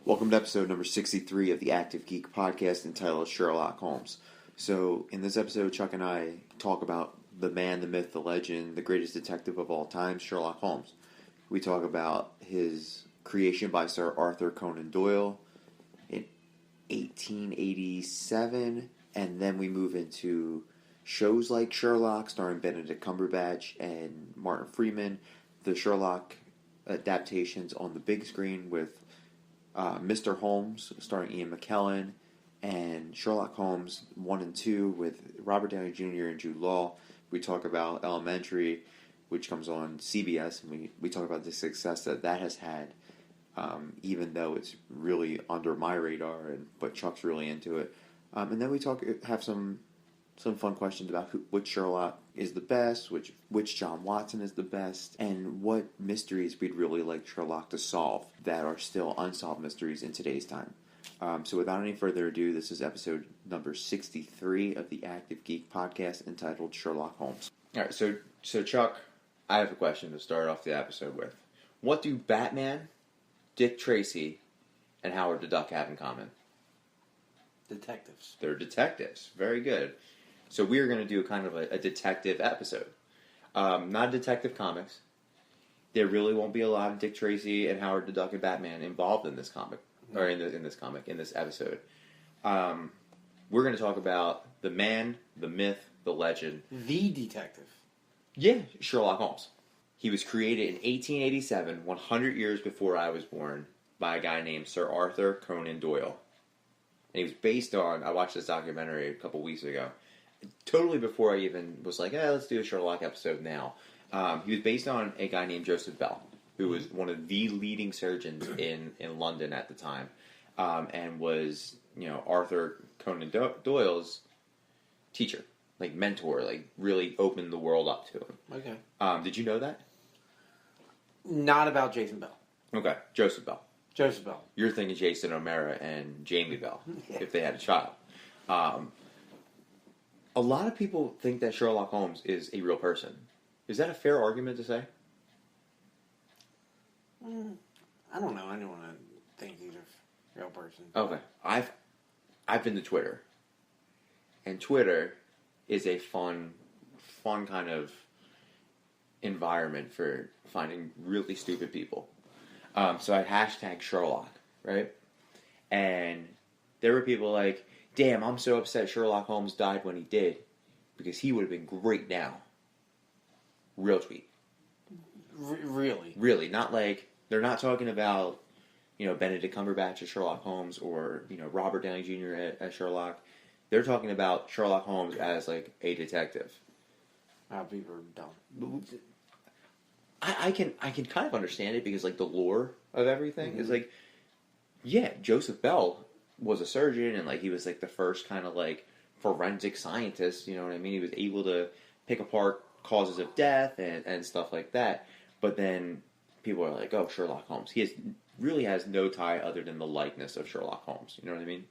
Welcome to episode number 63 of the Active Geek podcast entitled Sherlock Holmes. So, in this episode, Chuck and I talk about the man, the myth, the legend, the greatest detective of all time, Sherlock Holmes. We talk about his creation by Sir Arthur Conan Doyle in 1887, and then we move into shows like Sherlock, starring Benedict Cumberbatch and Martin Freeman, the Sherlock adaptations on the big screen with Mr. Holmes, starring Ian McKellen, and Sherlock Holmes 1 and 2 with Robert Downey Jr. and Jude Law. We talk about Elementary, which comes on CBS, and we talk about the success that has had, even though it's really under my radar, but Chuck's really into it. And then we have some fun questions about which Sherlock is the best, which John Watson is the best, and what mysteries we'd really like Sherlock to solve that are still unsolved mysteries in today's time. So without any further ado, this is episode number 63 of the Active Geek podcast entitled Sherlock Holmes. All right, so Chuck, I have a question to start off the episode with. What do Batman, Dick Tracy, and Howard the Duck have in common? Detectives. They're detectives. Very good. So we're going to do kind of a detective episode. Not Detective Comics. There really won't be a lot of Dick Tracy and Howard the Duck and Batman involved in this comic, or in this episode. We're going to talk about the man, the myth, the legend. The detective. Yeah, Sherlock Holmes. He was created in 1887, 100 years before I was born, by a guy named Sir Arthur Conan Doyle. And he was based on, I watched this documentary a couple weeks ago, totally before I even was like, let's do a Sherlock episode now. He was based on a guy named Joseph Bell, who was one of the leading surgeons in London at the time, and was, Arthur Conan Doyle's teacher, like mentor, like really opened the world up to him. Okay. Did you know that? Not about Jason Bell. Okay, Joseph Bell. Joseph Bell. You're thinking Jason O'Mara and Jamie Bell, Yeah. if they had a child. A lot of people think that Sherlock Holmes is a real person. Is that a fair argument to say? I don't know. I don't want to think he's a real person. Okay. I've been to Twitter. And Twitter is a fun kind of environment for finding really stupid people. So I hashtag Sherlock, right? And there were people like, damn, I'm so upset Sherlock Holmes died when he did, because he would have been great now. Real tweet. Really? Really. Not like, they're not talking about, Benedict Cumberbatch as Sherlock Holmes or, Robert Downey Jr. as Sherlock. They're talking about Sherlock Holmes as, like, a detective. People are dumb. I can kind of understand it because, like, the lore of everything is like, yeah, Joseph Bell was a surgeon and, like, he was, like, the first kind of, like, forensic scientist, you know what I mean? He was able to pick apart causes of death and stuff like that. But then people are like, oh, Sherlock Holmes. He really has no tie other than the likeness of Sherlock Holmes. You know what I mean?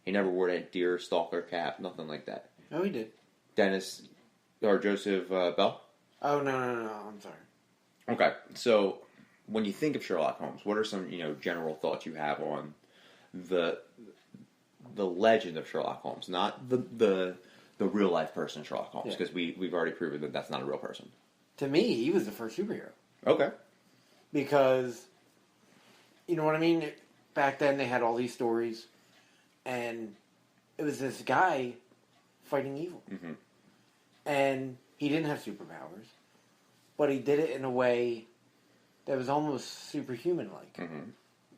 He never wore that deer stalker cap, nothing like that. Oh, he did. Joseph Bell? Oh, no, I'm sorry. Okay, so when you think of Sherlock Holmes, what are some, general thoughts you have on the legend of Sherlock Holmes, not the real life person Sherlock Holmes, because we've already proven that that's not a real person. To me, he was the first superhero. Okay. Because, you know what I mean? Back then, they had all these stories, and it was this guy fighting evil. Mm-hmm. And he didn't have superpowers, but he did it in a way that was almost superhuman-like,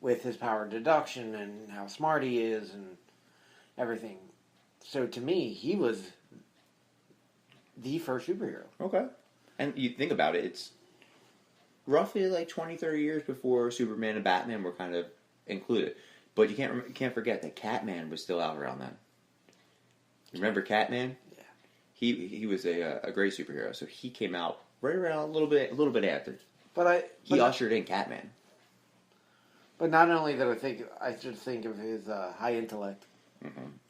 with his power of deduction and how smart he is and everything. So to me, he was the first superhero. Okay. And you think about it, it's roughly like 20, 30 years before Superman and Batman were kind of included. But you can't forget that Catman was still out around then. Remember Catman? Yeah. He was a great superhero, so he came out right around a little bit after. He ushered in Catman. But not only did I should think of his high intellect,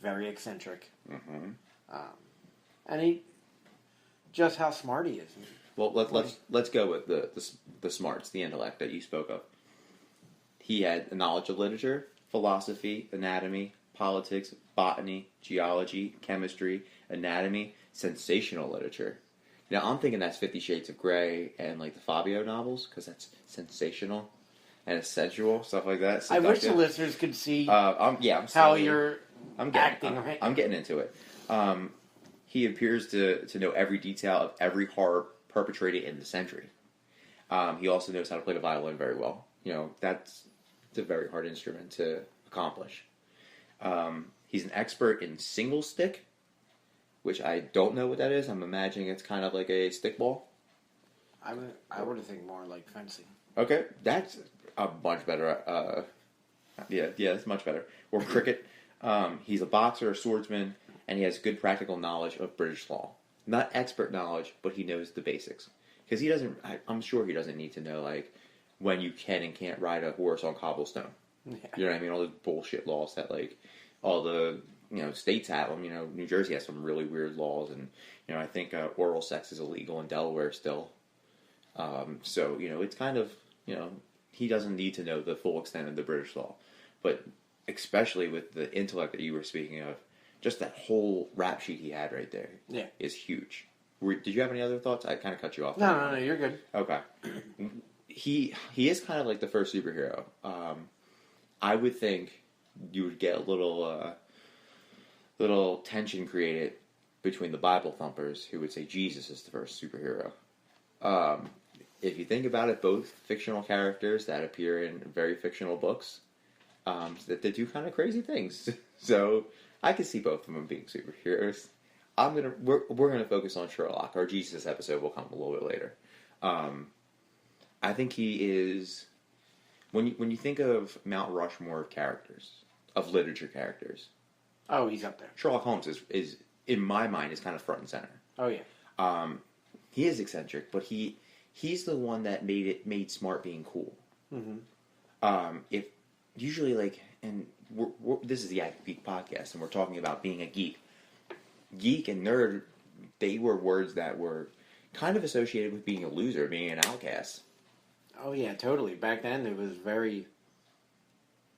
very eccentric, and just how smart he is. Well, let's go with the smarts, the intellect that you spoke of. He had a knowledge of literature. philosophy, anatomy, politics, botany, geology, chemistry, anatomy, sensational literature. Now, I'm thinking that's 50 Shades of Grey and, like, the Fabio novels, because that's sensational and sensual, stuff like that. I wish the listeners could see I'm how you're acting. right. I'm getting into it. He appears to know every detail of every horror perpetrated in the century. He also knows how to play the violin very well. You know, it's a very hard instrument to accomplish. He's an expert in single stick, which I don't know what that is. I'm imagining it's kind of like a stickball. I would have think more like fencing. Okay, that's a much better. Yeah, it's much better. Or cricket. He's a boxer, a swordsman, and he has good practical knowledge of British law. Not expert knowledge, but he knows the basics. Because he doesn't. I'm sure he doesn't need to know like when you can and can't ride a horse on cobblestone. Yeah. You know what I mean? All those bullshit laws that like all the states have them. You know, New Jersey has some really weird laws, and I think oral sex is illegal in Delaware still. So it's kind of he doesn't need to know the full extent of the British law, but especially with the intellect that you were speaking of, just that whole rap sheet he had right there, is huge. Did you have any other thoughts? I kind of cut you off. No, you're good. Okay. He is kind of like the first superhero. I would think you would get a little tension created between the Bible thumpers who would say Jesus is the first superhero. If you think about it, both fictional characters that appear in very fictional books, that they do kind of crazy things. So I can see both of them being superheroes. We're gonna focus on Sherlock. Our Jesus episode will come a little bit later. I think he is when you think of Mount Rushmore of characters, of literature characters. Oh, he's up there. Sherlock Holmes is in my mind is kind of front and center. Oh yeah. He is eccentric, but he's the one that made smart being cool. Mm-hmm. If usually like, and this is the Geek podcast, and we're talking about being a geek. Geek and nerd, they were words that were kind of associated with being a loser, being an outcast. Oh yeah, totally. Back then, it was very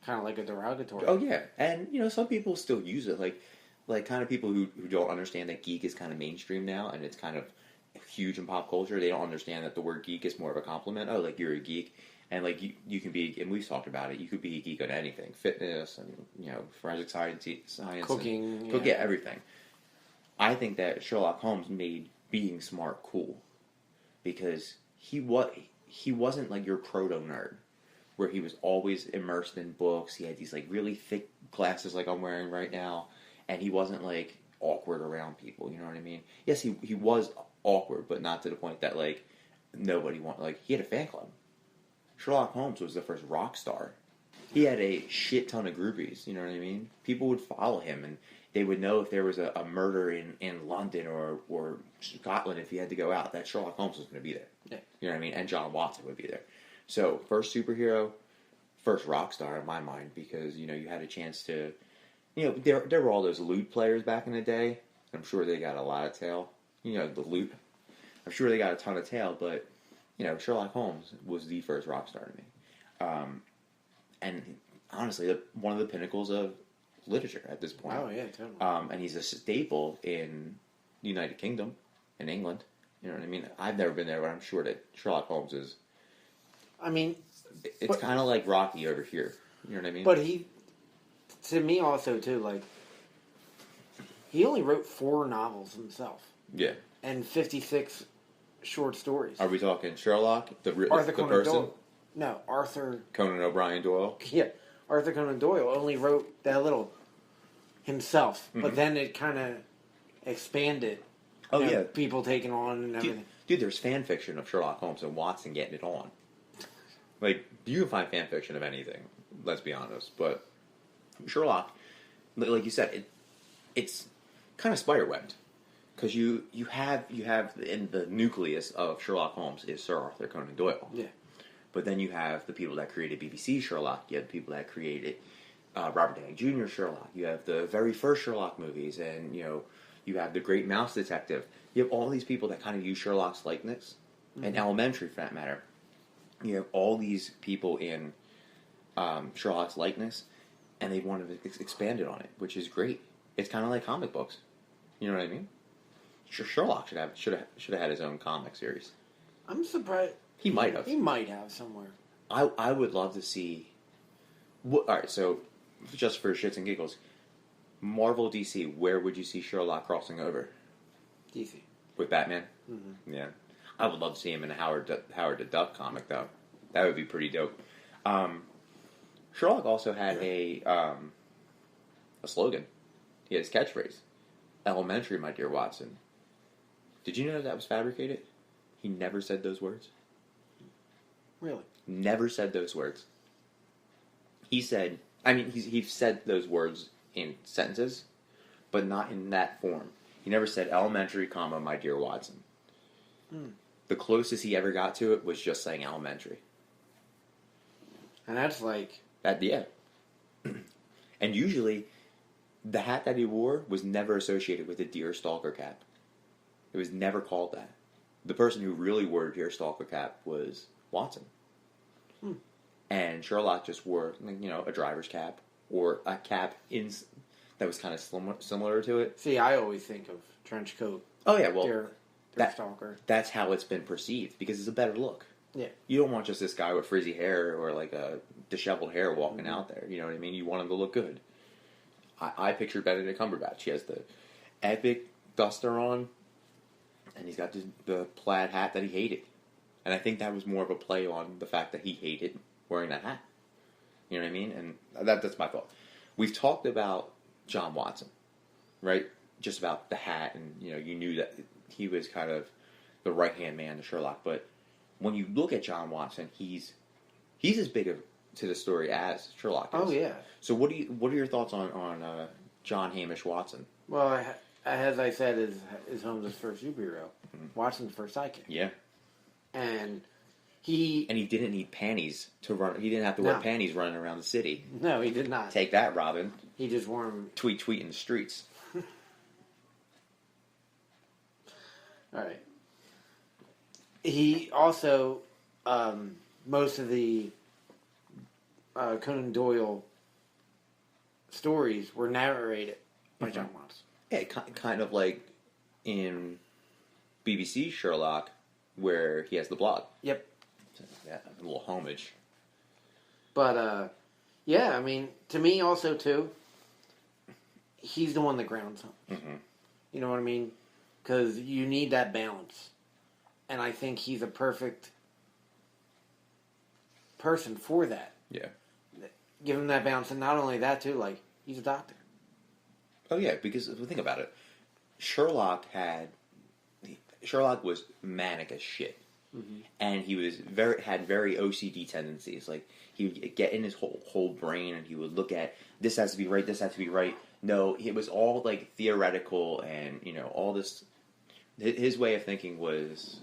kind of like a derogatory. Oh yeah, and some people still use it, like kind of people who don't understand that geek is kind of mainstream now, and it's kind of huge in pop culture. They don't understand that the word geek is more of a compliment. Oh, like you're a geek, and like you can be, and we've talked about it. You could be a geek on anything, fitness, and forensic science, cooking, everything. I think that Sherlock Holmes made being smart cool because he wasn't like your proto nerd where he was always immersed in books. He had these like really thick glasses like I'm wearing right now, and he wasn't like awkward around people. You know what I mean? Yes, he was awkward, but not to the point that like nobody wanted. Like he had a fan club. Sherlock Holmes was the first rock star. He had a shit ton of groupies. You know what I mean? People would follow him and they would know if there was a murder in London or Scotland, if he had to go out, that Sherlock Holmes was going to be there. Yeah. You know what I mean? And John Watson would be there. So, first superhero, first rock star in my mind, because, you had a chance to, there were all those loot players back in the day. I'm sure they got a lot of tail. The loot. I'm sure they got a ton of tail, but, Sherlock Holmes was the first rock star to me. And honestly, one of the pinnacles of literature at this point. Oh yeah, totally. And he's a staple in the United Kingdom, in England. You know what I mean? I've never been there, but I'm sure that Sherlock Holmes is. I mean, it's kind of like Rocky over here. You know what I mean? But to me also too, like, he only wrote 4 novels himself. Yeah. And 56 short stories. Are we talking Sherlock, Arthur the Conan person? Doyle? No, Arthur Conan O'Brien Doyle. Yeah. Arthur Conan Doyle only wrote that little himself, but then it kind of expanded. Oh, yeah. People taking on and everything. Dude, there's fan fiction of Sherlock Holmes and Watson getting it on. Like, you can find fan fiction of anything, let's be honest. But Sherlock, like you said, it's kind of spiderwebbed. Because you have in the nucleus of Sherlock Holmes is Sir Arthur Conan Doyle. Yeah. But then you have the people that created BBC Sherlock. You have the people that created Robert Downey Jr. Sherlock. You have the very first Sherlock movies, and you have the Great Mouse Detective. You have all these people that kind of use Sherlock's likeness, and Elementary for that matter. You have all these people in Sherlock's likeness, and they wanted to expand it on it, which is great. It's kind of like comic books. You know what I mean? Sherlock should have had his own comic series. I'm surprised. He might have. He might have somewhere. I would love to see. All right, so just for shits and giggles, Marvel, DC, where would you see Sherlock crossing over? DC. With Batman? Mm-hmm. Yeah. I would love to see him in a Howard the Duck comic, though. That would be pretty dope. Sherlock also had a slogan. He had his catchphrase. Elementary, my dear Watson. Did you know that was fabricated? He never said those words. Really? Never said those words. He said, he said those words in sentences, but not in that form. He never said elementary, comma, my dear Watson. The closest he ever got to it was just saying elementary. And that's like... Yeah. And usually, the hat that he wore was never associated with a deer stalker cap. It was never called that. The person who really wore a deer stalker cap was Watson. And Sherlock just wore, a driver's cap or a cap that was kind of similar to it. See, I always think of trench coat. Oh yeah, well, deer stalker. That's how it's been perceived because it's a better look. Yeah. You don't want just this guy with frizzy hair or like a disheveled hair walking out there. You know what I mean? You want him to look good. I picture Benedict Cumberbatch. He has the epic duster on, and he's got the plaid hat that he hated. And I think that was more of a play on the fact that he hated wearing that hat. You know what I mean? And that's my thought. We've talked about John Watson, right? Just about the hat, and you knew that he was kind of the right-hand man to Sherlock. But when you look at John Watson, he's as big to the story as Sherlock is. Oh yeah. So what are your thoughts on John Hamish Watson? Well, as I said, is Holmes' first superhero. Watson's first sidekick. Yeah. And he didn't need panties to run. He didn't have to wear panties running around the city. No, he did not. Take that, Robin. He just wore them. Tweet in the streets. All right. He also most of the Conan Doyle stories were narrated by John Watson. Yeah, kind of like in BBC Sherlock, where he has the blog. Yep. So, yeah, a little homage. But, yeah, I mean, to me also, too, he's the one that grounds him. Mm-hmm. You know what I mean? Because you need that balance. And I think he's a perfect person for that. Yeah. Give him that balance. And not only that, too, like, he's a doctor. Oh, yeah, because if we think about it, Sherlock was manic as shit. Mm-hmm. And he was had very OCD tendencies. Like, he would get in his whole brain and he would look at, this has to be right, this has to be right. No, it was all, like, theoretical and, all this. His way of thinking was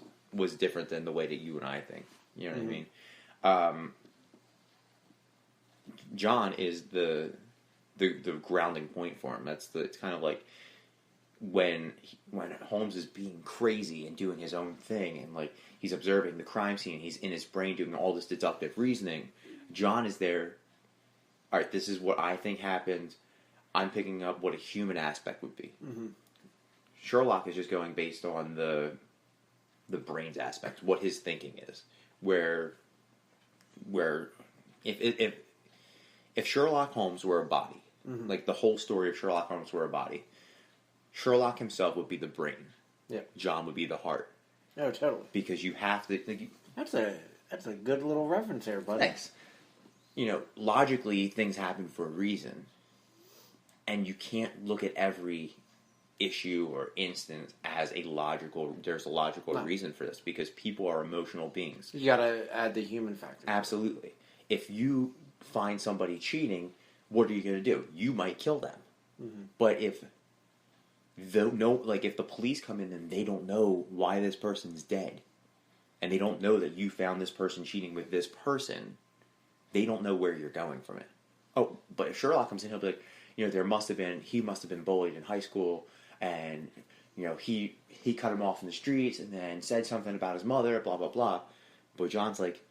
different than the way that you and I think. You know what I mean? John is the grounding point for him. It's kind of like when Holmes is being crazy and doing his own thing, and like he's observing the crime scene, he's in his brain doing all this deductive reasoning. John is there. All right, this is what I think happened. I'm picking up what a human aspect would be. Mm-hmm. Sherlock is just going based on the brain's aspect, what his thinking is. Where if Sherlock Holmes were a body, like the whole story of Sherlock Holmes were a body, Sherlock himself would be the brain. Yep. John would be the heart. Oh, totally. Because you have to. That's a good little reference there, buddy. Thanks. Logically, things happen for a reason, and you can't look at every issue or instance as there's a logical reason for this, because people are emotional beings. You gotta add the human factor. Absolutely. If you find somebody cheating, what are you going to do? You might kill them. Mm-hmm. But if the police come in and they don't know why this person's dead, and they don't know that you found this person cheating with this person, they don't know where you're going from it. Oh, but if Sherlock comes in, he'll be like, he must have been bullied in high school, and he cut him off in the streets and then said something about his mother, blah blah blah. But John's like,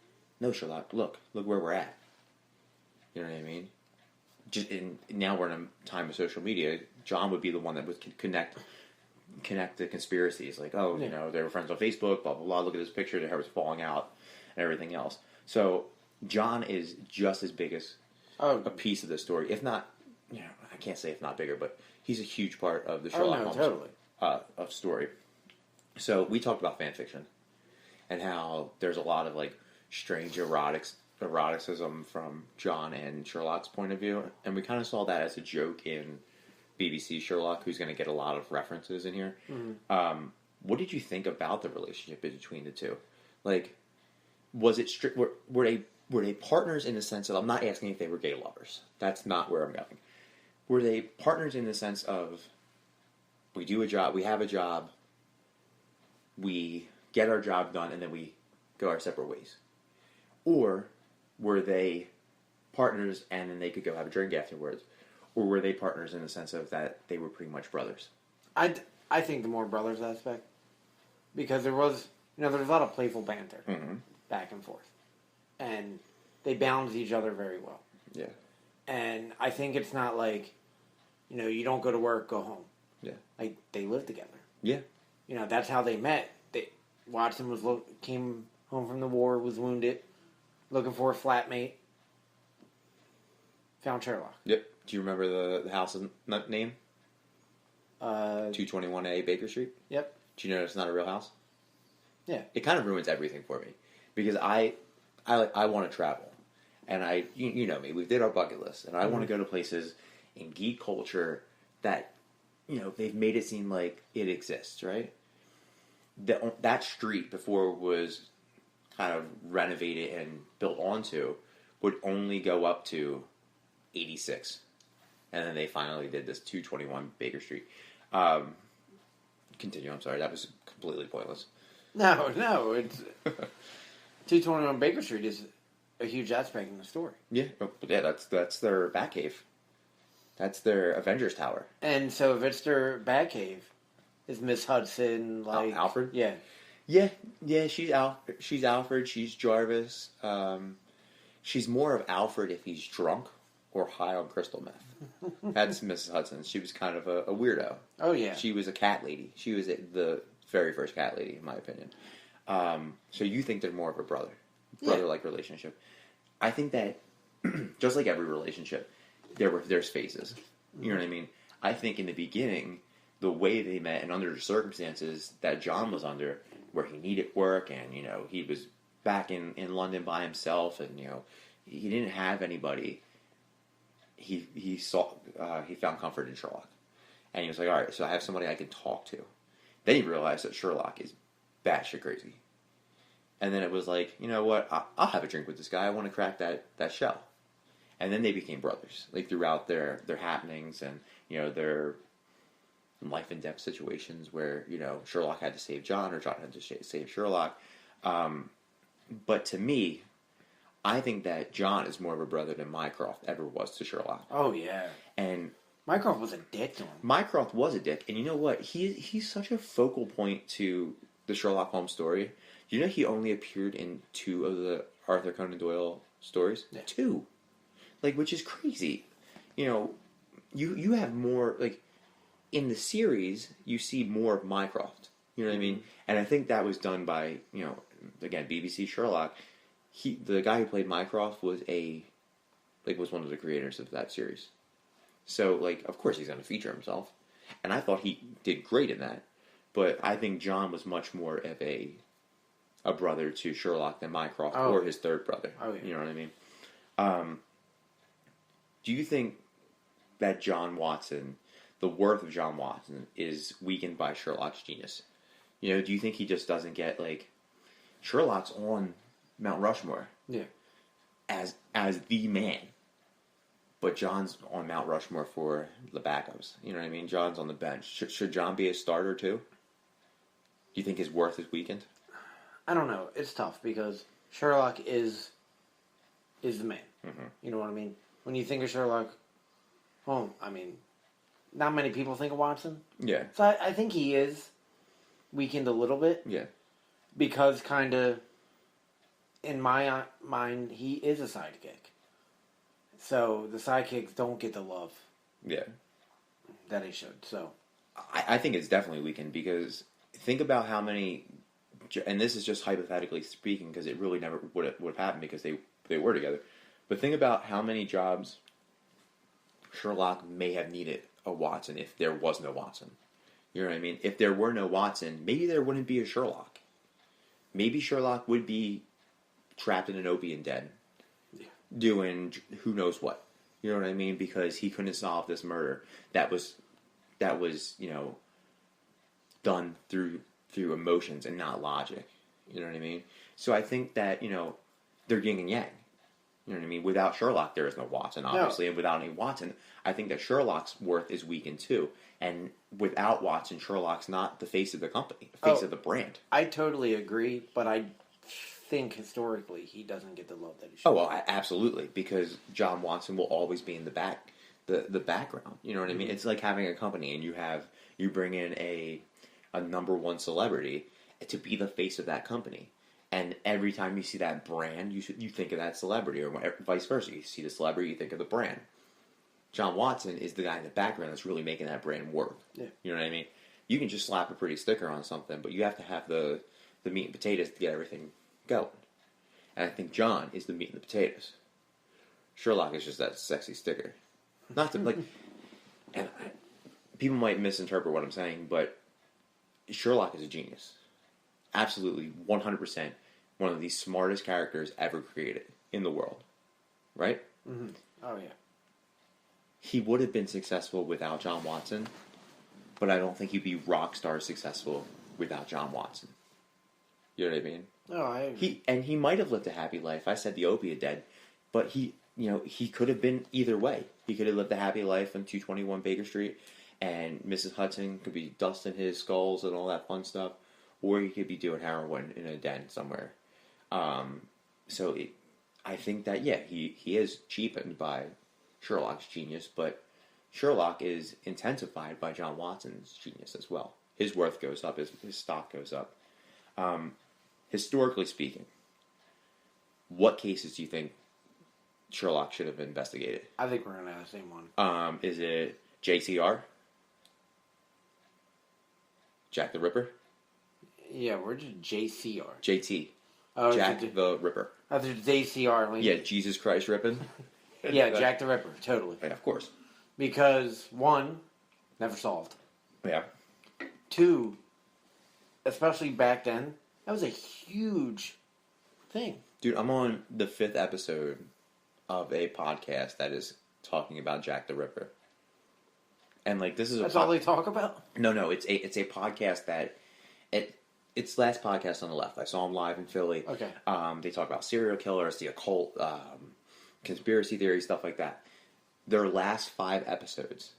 no, Sherlock, look where we're at. You know what I mean? now we're in a time of social media. John would be the one that would connect the conspiracies. Like, oh, you know, they were friends on Facebook, blah blah blah. Look at this picture, their hair was falling out, and everything else. So John is just as big as a piece of the story, if not, you know, I can't say if not bigger, but he's a huge part of the Sherlock Holmes totally. Of story. So we talked about fan fiction and how there's a lot of like strange eroticism from John and Sherlock's point of view, and we kind of saw that as a joke in BBC Sherlock, who's going to get a lot of references in here. Mm-hmm. What did you think about the relationship between the two? Like, was it were they partners in the sense that, I'm not asking if they were gay lovers. That's not where I'm going. Were they partners in the sense of, we do a job, we have a job, we get our job done, and then we go our separate ways? Or were they partners and then they could go have a drink afterwards? Or were they partners in the sense of that they were pretty much brothers? I think the more brothers aspect. Because there was a lot of playful banter back and forth. And they balanced each other very well. Yeah. And I think it's not like, you don't go to work, go home. Yeah. Like, they live together. Yeah. That's how they met. Watson came home from the war, was wounded, looking for a flatmate, found Sherlock. Yep. Do you remember the house name? 221A Baker Street? Yep. Do you know it's not a real house? Yeah. It kind of ruins everything for me. Because I want to travel. And you know me, we did our bucket list. And I want to go to places in geek culture that, they've made it seem like it exists, right? That street, before it was kind of renovated and built onto, would only go up to 86. And then they finally did this 221 Baker Street. Continue, I'm sorry, that was completely pointless. No, it's... 221 Baker Street is a huge aspect in the story. Yeah, that's their Batcave. That's their Avengers Tower. And so if it's their Batcave, is Miss Hudson like... Alfred? Yeah. Yeah, she's Alfred, she's Jarvis. She's more of Alfred if he's drunk or high on crystal meth. That's Mrs. Hudson. She was kind of a weirdo. Oh, yeah. She was a cat lady. She was the very first cat lady, in my opinion. So you think they're more of a brother-like relationship. I think that, just like every relationship, there's phases. You know what I mean? I think in the beginning, the way they met and under the circumstances that John was under, where he needed work and, he was back in London by himself and, he didn't have anybody, he found comfort in Sherlock. And he was like, all right, so I have somebody I can talk to. Then he realized that Sherlock is batshit crazy. And then it was like, you know what, I'll have a drink with this guy. I want to crack that shell. And then they became brothers, like throughout their happenings and, their life and death situations where, Sherlock had to save John or John had to save Sherlock. But to me, I think that John is more of a brother than Mycroft ever was to Sherlock. Oh, yeah. And Mycroft was a dick to him. Mycroft was a dick. And you know what? He's such a focal point to the Sherlock Holmes story. You know he only appeared in 2 of the Arthur Conan Doyle stories? Yeah. 2. Which is crazy. You have more, in the series, you see more of Mycroft. You know what I mean? And I think that was done by, again, BBC Sherlock. The guy who played Mycroft was was one of the creators of that series. So, of course he's going to feature himself. And I thought he did great in that. But I think John was much more of a brother to Sherlock than Mycroft or his third brother. Oh, yeah. You know what I mean? Do you think that John Watson, the worth of John Watson, is weakened by Sherlock's genius? Do you think he just doesn't get, Sherlock's on Mount Rushmore. Yeah. As the man. But John's on Mount Rushmore for the backups. You know what I mean? John's on the bench. Should John be a starter too? Do you think his worth is weakened? I don't know. It's tough because Sherlock is the man. Mm-hmm. You know what I mean? When you think of Sherlock Holmes, not many people think of Watson. Yeah. So I think he is weakened a little bit. Yeah. Because kind of, in my mind, he is a sidekick. So the sidekicks don't get the love Yeah. that they should. So I think it's definitely weakened because think about how many, and this is just hypothetically speaking because it really never would have happened because they were together. But think about how many jobs Sherlock may have needed a Watson if there was no Watson. You know what I mean? If there were no Watson, maybe there wouldn't be a Sherlock. Maybe Sherlock would be trapped in an opium den doing who knows what. You know what I mean? Because he couldn't solve this murder that was done through emotions and not logic. You know what I mean? So I think that they're yin and yang. You know what I mean? Without Sherlock, there is no Watson, obviously, and without any Watson, I think that Sherlock's worth is weakened too. And without Watson, Sherlock's not the face of the company, the face of the brand. I totally agree, but I think historically he doesn't get the love that he should. Oh well, absolutely, because John Watson will always be in the background. You know what I mean? It's like having a company, and you bring in a number one celebrity to be the face of that company. And every time you see that brand, you think of that celebrity, or vice versa. You see the celebrity, you think of the brand. John Watson is the guy in the background that's really making that brand work. Yeah. You know what I mean? You can just slap a pretty sticker on something, but you have to have the meat and potatoes to get everything going. And I think John is the meat and the potatoes. Sherlock is just that sexy sticker. Not to, and people might misinterpret what I'm saying, but Sherlock is a genius. Absolutely, 100%, one of the smartest characters ever created in the world. Right? Mm-hmm. Oh, yeah. He would have been successful without John Watson, but I don't think he'd be rock star successful without John Watson. You know what I mean? No, I agree. He might have lived a happy life. I said the opiate den, but he could have been either way. He could have lived a happy life on 221 Baker Street, and Mrs. Hudson could be dusting his skulls and all that fun stuff, or he could be doing heroin in a den somewhere. I think that he is cheapened by Sherlock's genius, but Sherlock is intensified by John Watson's genius as well. His worth goes up, his stock goes up. Historically speaking, what cases do you think Sherlock should have investigated? I think we're going to have the same one. Is it JTR? Jack the Ripper? Yeah, we're just JCR. JT. Oh, Jack the Ripper. That's JCR. Yeah, Jesus Christ ripping. Yeah, Jack the Ripper, totally. Yeah, of course. Because, one, never solved. Yeah. Two, especially back then, that was a huge thing. Dude, I'm on the 5th episode of a podcast that is talking about Jack the Ripper. And this is That's all they talk about? No, it's a podcast that it's the last podcast on the left. I saw him live in Philly. Okay. They talk about serial killers, the occult, conspiracy theories, stuff like that. Their last 5 episodes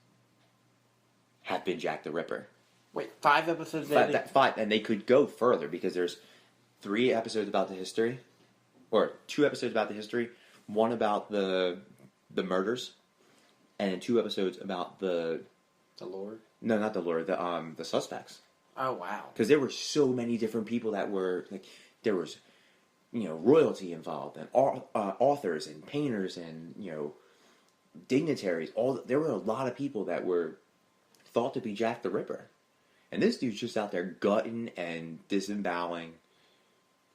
have been Jack the Ripper. Wait, 5 episodes? Five, and they could go further because there's 3 episodes about the history, or 2 episodes about the history, 1 about the murders, and then 2 episodes about the lore. No, not the lore. The suspects. Oh wow! Because there were so many different people that were there was, royalty involved and authors and painters and dignitaries. There were a lot of people that were thought to be Jack the Ripper. And this dude's just out there gutting and disemboweling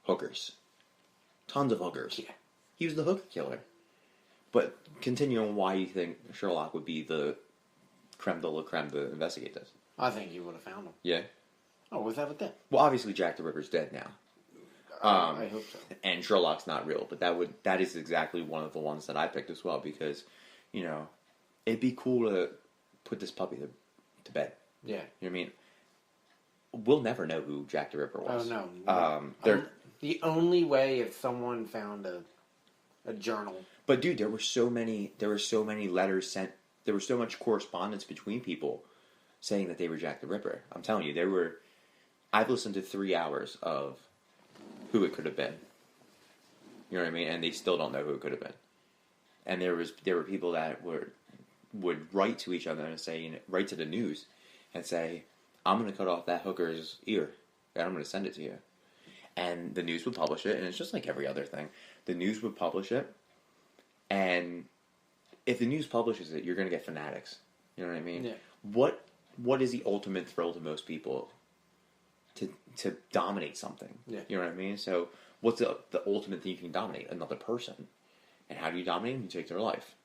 hookers. Tons of hookers. Yeah. He was the hooker killer. But continue on why you think Sherlock would be the creme de la creme to investigate this. I think you would have found him. Yeah? Oh, without a doubt. Well, obviously Jack the Ripper's dead now. I hope so. And Sherlock's not real, but that is exactly one of the ones that I picked as well because, it'd be cool to put this puppy to bed. Yeah. You know what I mean? We'll never know who Jack the Ripper was. Oh, no. The only way if someone found a journal. But dude, there were so many letters sent. There was so much correspondence between people saying that they were Jack the Ripper. I'm telling you, I've listened to 3 hours of who it could have been. You know what I mean? And they still don't know who it could have been. And there were people that would write to each other and say, write to the news and say, I'm going to cut off that hooker's ear and I'm going to send it to you. And the news would publish it, and it's just like every other thing. The news would publish it, and if the news publishes it, you're going to get fanatics. You know what I mean? Yeah. What is the ultimate thrill to most people? To dominate something. Yeah. You know what I mean? So what's the ultimate thing you can dominate? Another person. And how do you dominate them? You take their life.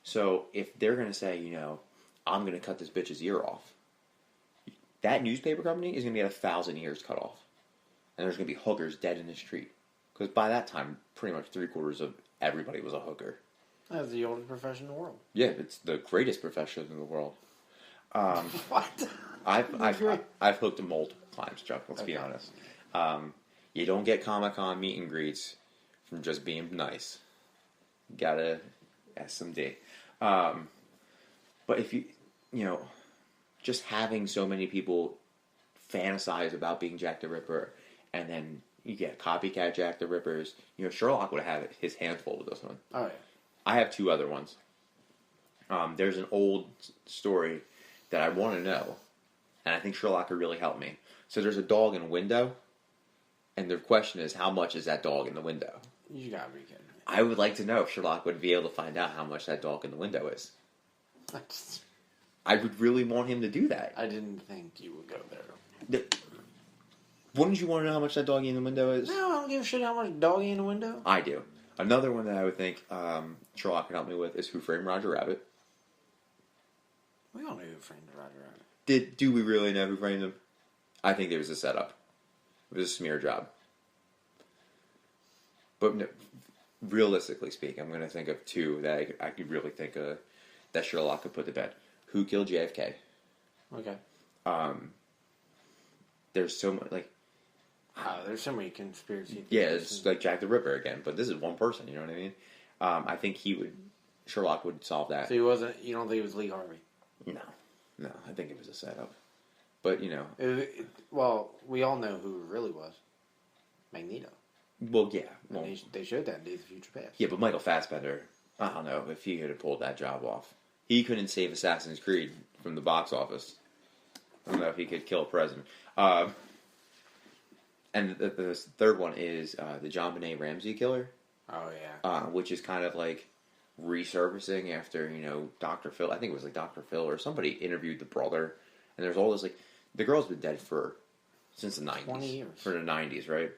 So if they're going to say, you know, I'm going to cut this bitch's ear off, that newspaper company is going to get 1,000 ears cut off. And there's going to be hookers dead in the street. Because by that time, pretty much 3/4 of everybody was a hooker. That's the oldest profession in the world. Yeah, it's the greatest profession in the world. What? I've hooked multiple times, Chuck. Let's be honest. You don't get Comic-Con meet and greets from just being nice. You gotta SMD. But if you know, just having so many people fantasize about being Jack the Ripper, and then you get copycat Jack the Rippers. You know, Sherlock would have his hands full with this one. Oh yeah. I have 2 other ones. There's an old story that I want to know, and I think Sherlock could really help me. So there's a dog in a window, and the question is, how much is that dog in the window? You gotta be kidding me. I would like to know if Sherlock would be able to find out how much that dog in the window is. I would really want him to do that. I didn't think you would go there. Wouldn't you want to know how much that doggy in the window is? No, I don't give a shit how much doggy in the window. I do. Another one that I would think Sherlock could help me with is Who Framed Roger Rabbit. We all know who framed Roger Rabbit. Do we really know who framed him? I think there was a setup. It was a smear job. But no, realistically speaking, I'm going to think of 2 that I could really think of that Sherlock could put to bed. Who killed JFK? Okay. There's so much, like... there's so many conspiracy. Yeah, it's like Jack the Ripper again, but this is one person, you know what I mean? I think Sherlock would solve that. So you don't think it was Lee Harvey? No, I think it was a setup. But, you know... Well, we all know who it really was. Magneto. Well, yeah. Well, they showed that in Days of Future Past. Yeah, but Michael Fassbender, I don't know if he could have pulled that job off. He couldn't save Assassin's Creed from the box office. I don't know if he could kill a president. And the third one is the John Benet Ramsey killer. Oh, yeah. Which is kind of like resurfacing after, you know, Dr. Phil. I think it was like Dr. Phil or somebody interviewed the brother. And there's all this, like, the girl's been dead since the 90s. 20 years. For the 90s, right?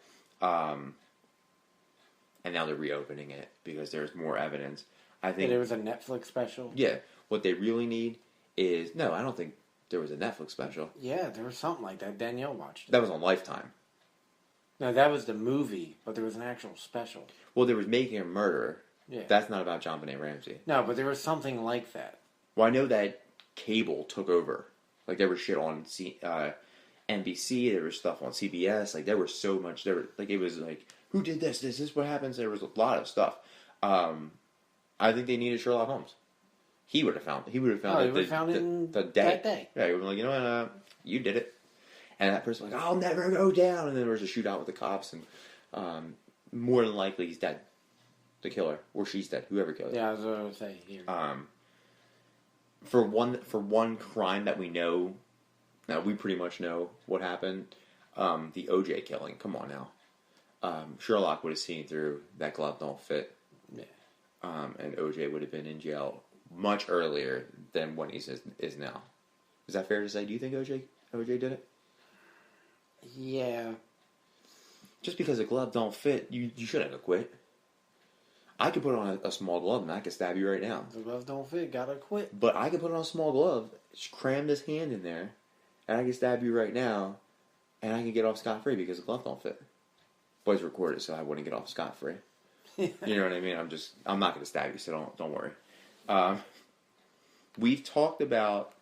And now they're reopening it because there's more evidence. I think there was a Netflix special. Yeah. What they really need is... No, I don't think there was a Netflix special. Yeah, there was something like that. Danielle watched it. That was on Lifetime. No, that was the movie, but there was an actual special. Well, there was Making a Murderer. Yeah. That's not about John Benet Ramsey. No, but there was something like that. Well, I know that cable took over. Like, there was shit on NBC, there was stuff on CBS. Like, there was so much... it was like, who did this? Is this what happens? There was a lot of stuff. I think they needed Sherlock Holmes. He would have found it. The day. That day. Yeah, he would be like, you know what, you did it. And that person was like, I'll never go down. And then there was a shootout with the cops, and more than likely he's dead. The killer. Or she's dead. Whoever killed him. Yeah, I was going to say here. For one crime that we know, now we pretty much know what happened, the OJ killing. Come on now. Sherlock would have seen through that glove don't fit. Yeah. And OJ would have been in jail much earlier than when he is now. Is that fair to say? Do you think OJ did it? Yeah. Just because a glove don't fit, you shouldn't have quit. I could put on a small glove and I could stab you right now. The glove don't fit, gotta quit. But I could put on a small glove, just cram this hand in there, and I can stab you right now, and I can get off scot-free because the glove don't fit. Boys recorded so I wouldn't get off scot-free. You know what I mean? I'm not going to stab you, so don't worry. We've talked about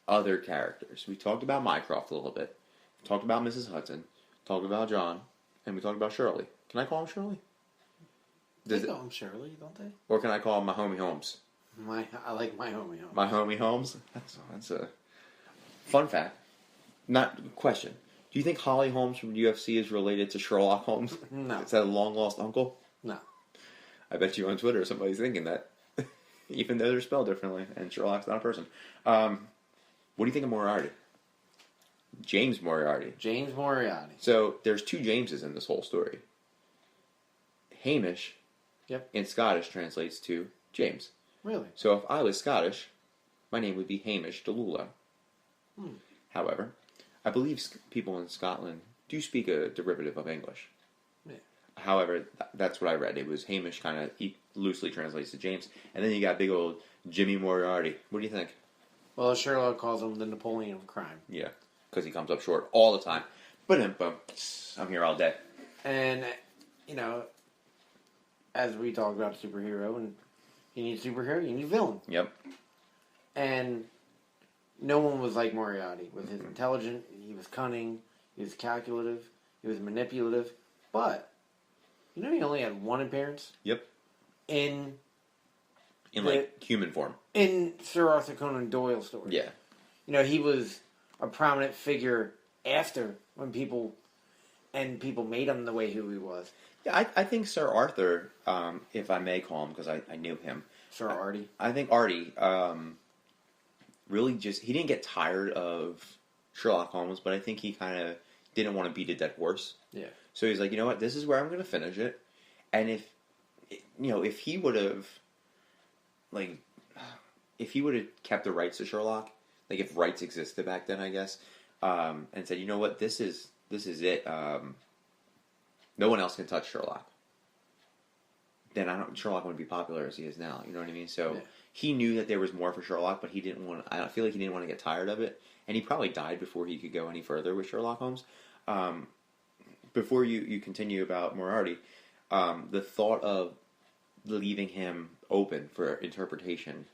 other characters. We talked about Mycroft a little bit. We talked about Mrs. Hudson. Talked about John. And we talked about Shirley. Can I call him Shirley? They call him Shirley, don't they? Or can I call him my homie Holmes? I like my homie Holmes. My homie Holmes? That's a fun fact. Not question. Do you think Holly Holmes from UFC is related to Sherlock Holmes? No. Is that a long-lost uncle? No. I bet you on Twitter somebody's thinking that. Even though they're spelled differently, and Sherlock's not a person. What do you think of Moriarty? James Moriarty. James Moriarty. So, there's 2 Jameses in this whole story. Hamish, Yep. in Scottish, translates to James. Really? So if I was Scottish, my name would be Hamish Delula. However, I believe people in Scotland do speak a derivative of English. Yeah. However, that's what I read. It was Hamish kind of loosely translates to James. And then you got big old Jimmy Moriarty. What do you think? Well, Sherlock calls him the Napoleon of crime. Yeah, because he comes up short all the time. But I'm here all day. And, as we talk about superhero, and you need superhero, you need villain. Yep. And no one was like Moriarty. With his intelligent, he was cunning, he was calculative, he was manipulative. But, he only had one appearance? Yep. In human form. In Sir Arthur Conan Doyle story. Yeah. He was a prominent figure after when people made him the way who he was. Yeah, I think Sir Arthur, if I may call him, because I knew him. Sir Artie. I think Artie, really he didn't get tired of Sherlock Holmes, but I think he kind of didn't want to beat a dead horse. Yeah. So he's like, you know what, this is where I'm going to finish it. And if he would have, kept the rights to Sherlock, like if rights existed back then, I guess, and said, you know what, this is it. No one else can touch Sherlock. Then Sherlock wouldn't be popular as he is now. You know what I mean? So he knew that there was more for Sherlock, but he didn't want. I feel like he didn't want to get tired of it, and he probably died before he could go any further with Sherlock Holmes. Before you continue about Moriarty, the thought of leaving him open for interpretation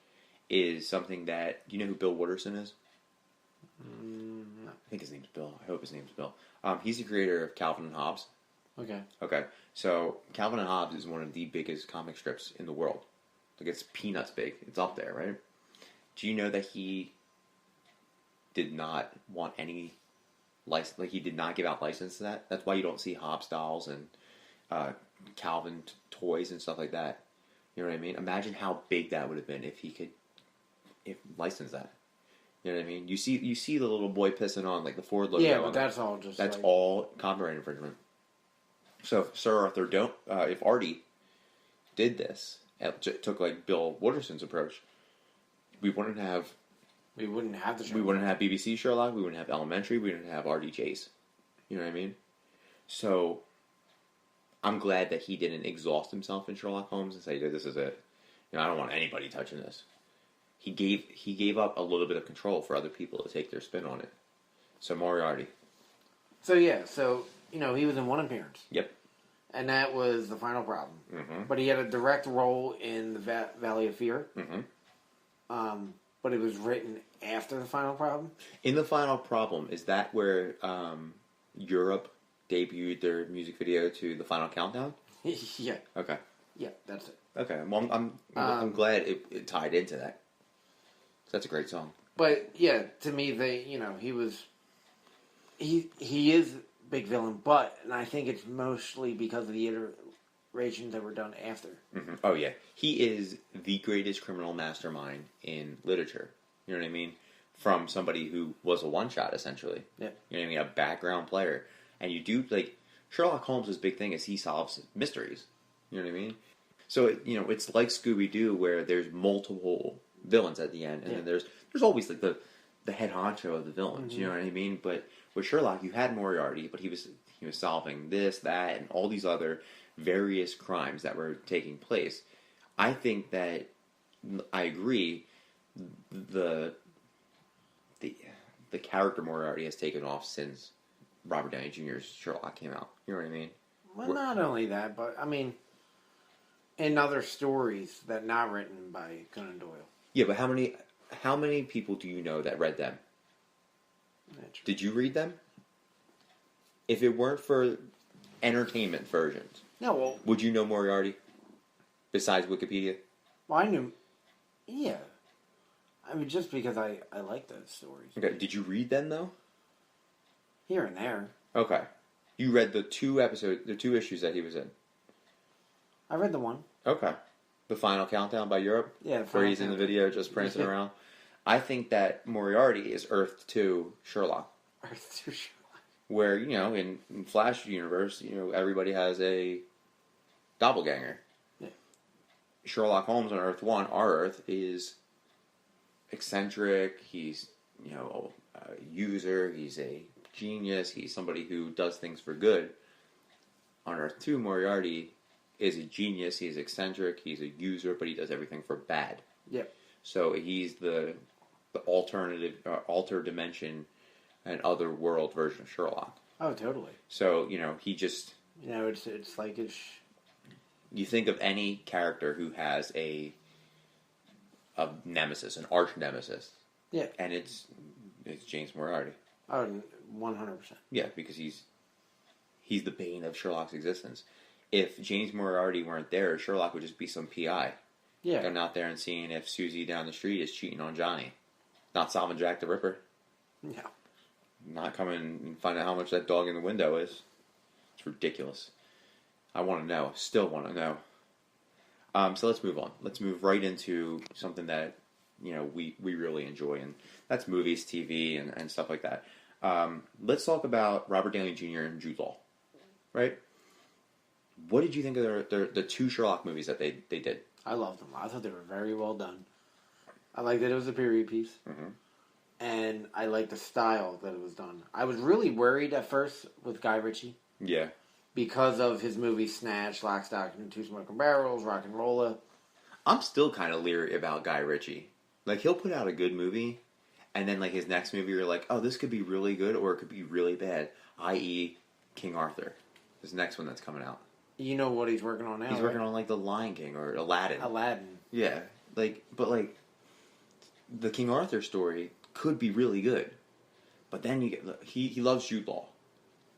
is something that, you know who Bill Watterson is? No. I think his name's Bill. I hope his name's Bill. He's the creator of Calvin and Hobbes. Okay. So Calvin and Hobbes is one of the biggest comic strips in the world. Like, it's peanuts big. It's up there, right? Do you know that he did not want any license? Like, he did not give out license to that. That's why you don't see Hobbes dolls and Calvin toys and stuff like that. You know what I mean? Imagine how big that would have been if he could license that. You know what I mean? You see the little boy pissing on like the Ford logo. Yeah, but that's all just that's all copyright infringement. So if Sir Arthur if Artie did this, took like Bill Watterson's approach, we wouldn't have the Sherlock. We wouldn't have BBC Sherlock. We wouldn't have Elementary. We wouldn't have R.D. Chase. You know what I mean? So I'm glad that he didn't exhaust himself in Sherlock Holmes and say, "This is it. I don't want anybody touching this." He gave up a little bit of control for other people to take their spin on it. So Moriarty. So he was in one appearance. Yep. And that was the final problem. Mm-hmm. But he had a direct role in the Valley of Fear. Mm-hmm. But it was written after the final problem. In the final problem, is that where Europe debuted their music video to the Final Countdown? Yeah. Okay. Yeah, that's it. Okay. Well, I'm glad it tied into that. That's a great song. But yeah, to me, he is big villain, and I think it's mostly because of the iterations that were done after. Mm-hmm. Oh yeah, he is the greatest criminal mastermind in literature. You know what I mean? From somebody who was a one-shot essentially. Yeah. You know what I mean? A background player, and you do like Sherlock Holmes' big thing is he solves mysteries. You know what I mean? So it's like Scooby-Doo where there's multiple villains at the end, and then there's always like the head honcho of the villains. Mm-hmm. You know what I mean? But with Sherlock, you had Moriarty, but he was solving this, that, and all these other various crimes that were taking place. I think that I agree. The character Moriarty has taken off since Robert Downey Jr.'s Sherlock came out. You know what I mean? Well, not only that, but I mean, in other stories that not written by Conan Doyle. Yeah, but how many people do you know that read them? Did you read them? If it weren't for entertainment versions, no. Well, would you know Moriarty besides Wikipedia? Well, I knew. Yeah, I mean, just because I like those stories. Okay, did you read them though? Here and there. Okay, you read the two issues that he was in. I read the one. Okay. The Final Countdown by Europe? Yeah, where he's in the video just prancing around. I think that Moriarty is Earth 2 Sherlock. Earth 2 Sherlock. Where, in Flash universe, everybody has a doppelganger. Yeah. Sherlock Holmes on Earth 1, our Earth, is eccentric. He's, a user. He's a genius. He's somebody who does things for good. On Earth 2, Moriarty is a genius. He's eccentric. He's a user, but he does everything for bad. Yep. So he's the alternative, alter dimension, and other world version of Sherlock. Oh, totally. So he just. It's like it's. You think of any character who has a nemesis, an arch nemesis. Yeah. And it's James Moriarty. Oh, 100%. Yeah, because he's the bane of Sherlock's existence. If James Moriarty weren't there, Sherlock would just be some PI. Yeah. Going out there and seeing if Susie down the street is cheating on Johnny. Not solving Jack the Ripper. No. Not coming and finding out how much that dog in the window is. It's ridiculous. I want to know. Still want to know. So let's move on. Let's move right into something that we really enjoy, and that's movies, TV, and stuff like that. Let's talk about Robert Downey Jr. and Jude Law. Right? What did you think of the two Sherlock movies that they did? I loved them. I thought they were very well done. I liked that it was a period piece. Mm-hmm. And I liked the style that it was done. I was really worried at first with Guy Ritchie. Yeah. Because of his movies Snatch, Lock, Stock, and Two Smoking Barrels, Rock and Rolla. I'm still kind of leery about Guy Ritchie. Like, he'll put out a good movie, and then, like, his next movie, you're like, oh, this could be really good, or it could be really bad. I.e., King Arthur. This next one that's coming out. You know what he's working on now, He's working on, like, The Lion King, or Aladdin. Yeah. But the King Arthur story could be really good. But then you get... He loves Jude Law.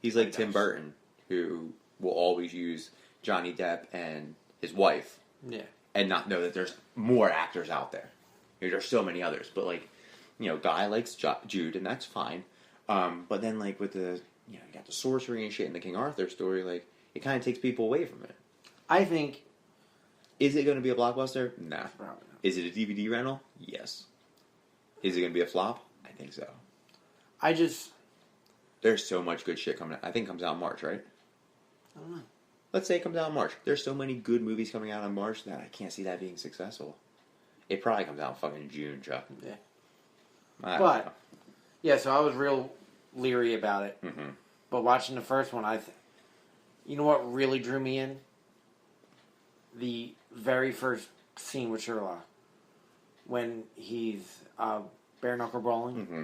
He's like Tim Burton, who will always use Johnny Depp and his wife. Yeah. And not know that there's more actors out there. There's so many others. But, Guy likes Jude, and that's fine. But then, with the... you got the sorcery and shit in the King Arthur story, it kind of takes people away from it. I think... Is it going to be a blockbuster? Nah. Probably not. Is it a DVD rental? Yes. Is it going to be a flop? I think so. There's so much good shit coming out. I think it comes out in March, right? I don't know. Let's say it comes out in March. There's so many good movies coming out in March that I can't see that being successful. It probably comes out in fucking June, Chuck. Yeah. Yeah, so I was real leery about it. Mm-hmm. But watching the first one, you know what really drew me in? The very first scene with Sherlock. When he's bare knuckle brawling. Mm-hmm.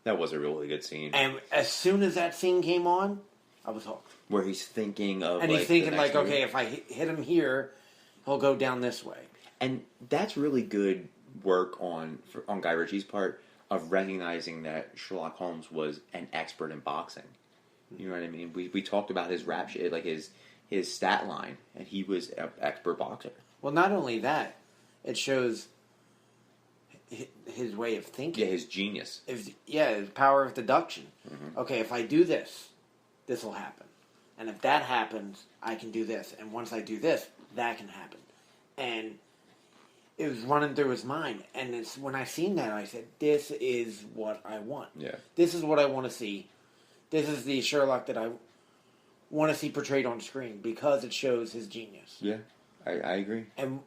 That was a really good scene. And as soon as that scene came on, I was hooked. Where he's thinking of... And he's thinking, movie. okay, if I hit him here, he'll go down this way. And that's really good work on Guy Ritchie's part of recognizing that Sherlock Holmes was an expert in boxing. You know what I mean? We talked about his rap shit, his stat line, and he was an expert boxer. Well, not only that, it shows his way of thinking. Yeah, his genius. His power of deduction. Mm-hmm. Okay, if I do this, this will happen. And if that happens, I can do this. And once I do this, that can happen. And it was running through his mind. And it's when I seen that, I said, this is what I want. Yeah. This is what I want to see. This is the Sherlock that I want to see portrayed on screen because it shows his genius. Yeah, I agree. And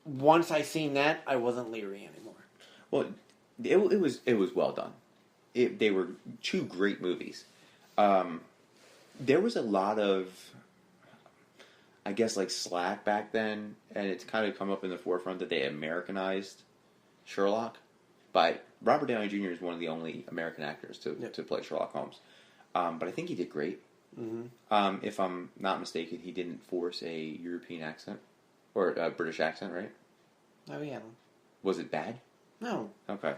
once I seen that, I wasn't leery anymore. Well, it was well done. They were two great movies. There was a lot of, I guess, slack back then, and it's kind of come up in the forefront that they Americanized Sherlock. But Robert Downey Jr. is one of the only American actors to play Sherlock Holmes. But I think he did great. Mm-hmm. If I'm not mistaken, he didn't force a European accent or a British accent, right? Oh, yeah. Was it bad? No. Okay.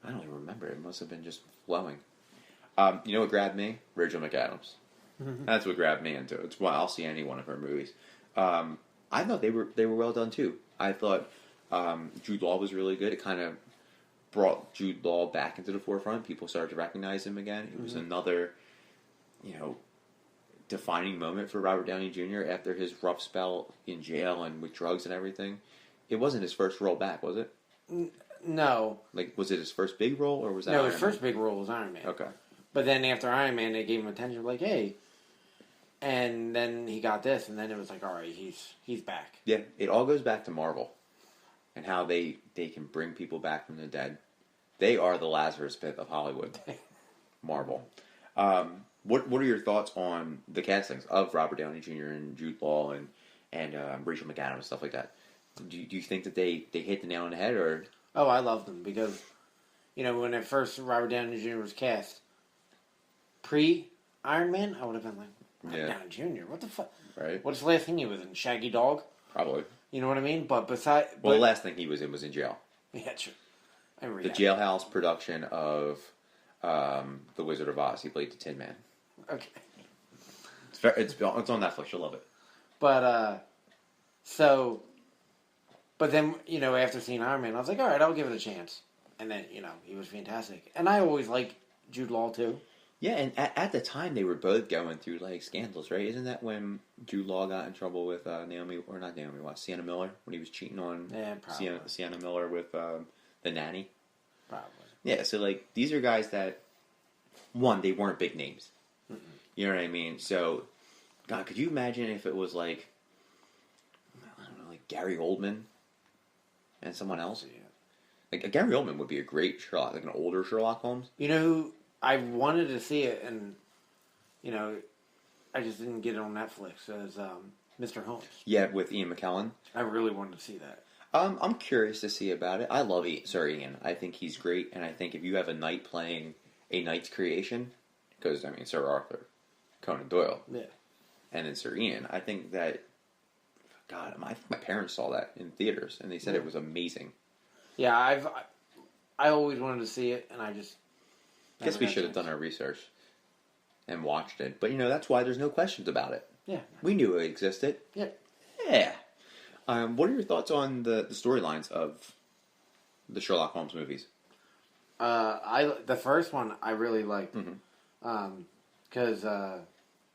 I don't even remember. It must have been just flowing. You know what grabbed me? Rachel McAdams. Mm-hmm. That's what grabbed me into it. It's why I'll see any one of her movies. I thought they were well done too. I thought Jude Law was really good. It kind of brought Jude Law back into the forefront. People started to recognize him again. It was another, defining moment for Robert Downey Jr. after his rough spell in jail and with drugs and everything. It wasn't his first role back, was it? No. Was it his first big role, or was that? No, his first big role was Iron Man. Okay. But then after Iron Man, they gave him attention. Hey, And then he got this, and then it was like, all right, he's back. Yeah, it all goes back to Marvel and how they can bring people back from the dead. They are the Lazarus Pit of Hollywood. Marvel. What are your thoughts on the castings of Robert Downey Jr. and Jude Law and Rachel McAdams and stuff like that? Do you think that they hit the nail on the head, or? Oh, I love them because, when at first Robert Downey Jr. was cast, pre-Iron Man, I would have been like, Robert Downey Jr., what the fuck? Right. What's the last thing he was in? Shaggy Dog? Probably. You know what I mean? But the last thing he was in jail. Yeah, true. The jailhouse production of The Wizard of Oz. He played the Tin Man. Okay. It's on Netflix. You'll love it. But, but then, after seeing Iron Man, I was like, all right, I'll give it a chance. And then, he was fantastic. And I always liked Jude Law, too. Yeah, and at the time, they were both going through, scandals, right? Isn't that when Jude Law got in trouble with Sienna Miller, when he was cheating on Sienna Miller with the nanny? Probably. Yeah, so, these are guys that, one, they weren't big names. Mm-mm. You know what I mean? So, God, could you imagine if it was, I don't know, Gary Oldman and someone else? Yeah. Gary Oldman would be a great Sherlock, an older Sherlock Holmes. You know who... I wanted to see it, and, I just didn't get it on Netflix, as Mr. Holmes. Yeah, with Ian McKellen. I really wanted to see that. I'm curious to see about it. I love Sir Ian. I think he's great, and I think if you have a knight playing a knight's creation, because, Sir Arthur Conan Doyle. Yeah. And then Sir Ian, I think that, God, I think my parents saw that in theaters, and they said it was amazing. Yeah, I always wanted to see it, and I just... I guess we should have done our research and watched it. But, that's why there's no questions about it. Yeah. We knew it existed. Yeah. Yeah. What are your thoughts on the storylines of the Sherlock Holmes movies? The first one I really liked. Because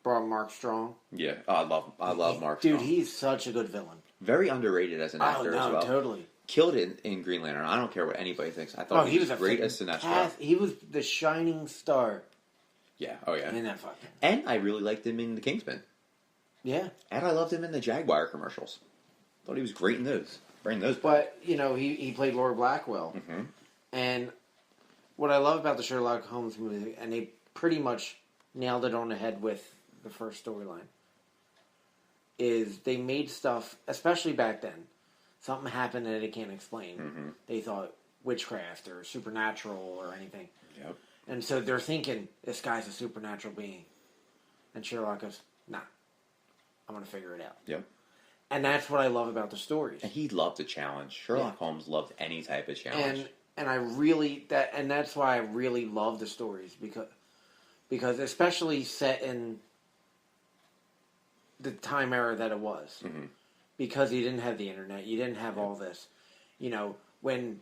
brought Mark Strong. Yeah. I love Mark Strong. Dude, he's such a good villain. Very underrated as an actor as well. Totally. Killed it in Green Lantern. I don't care what anybody thinks. I thought he was great as Sinestro. He was the shining star. Yeah. Oh, yeah. In that fucking. And I really liked him in The Kingsman. Yeah. And I loved him in the Jaguar commercials. Thought he was great in those. But, he played Lord Blackwell. Mm-hmm. And what I love about the Sherlock Holmes movie, and they pretty much nailed it on the head with the first storyline, is they made stuff, especially back then, something happened that they can't explain. Mm-hmm. They thought witchcraft or supernatural or anything. Yep. And so they're thinking, this guy's a supernatural being. And Sherlock goes, nah, I'm going to figure it out. Yep. And that's what I love about the stories. And he loved a challenge. Sherlock Holmes loved any type of challenge. And I really, that's why I really love the stories, because especially set in the time era that it was. Mm-hmm. Because you didn't have the internet, you didn't have all this. When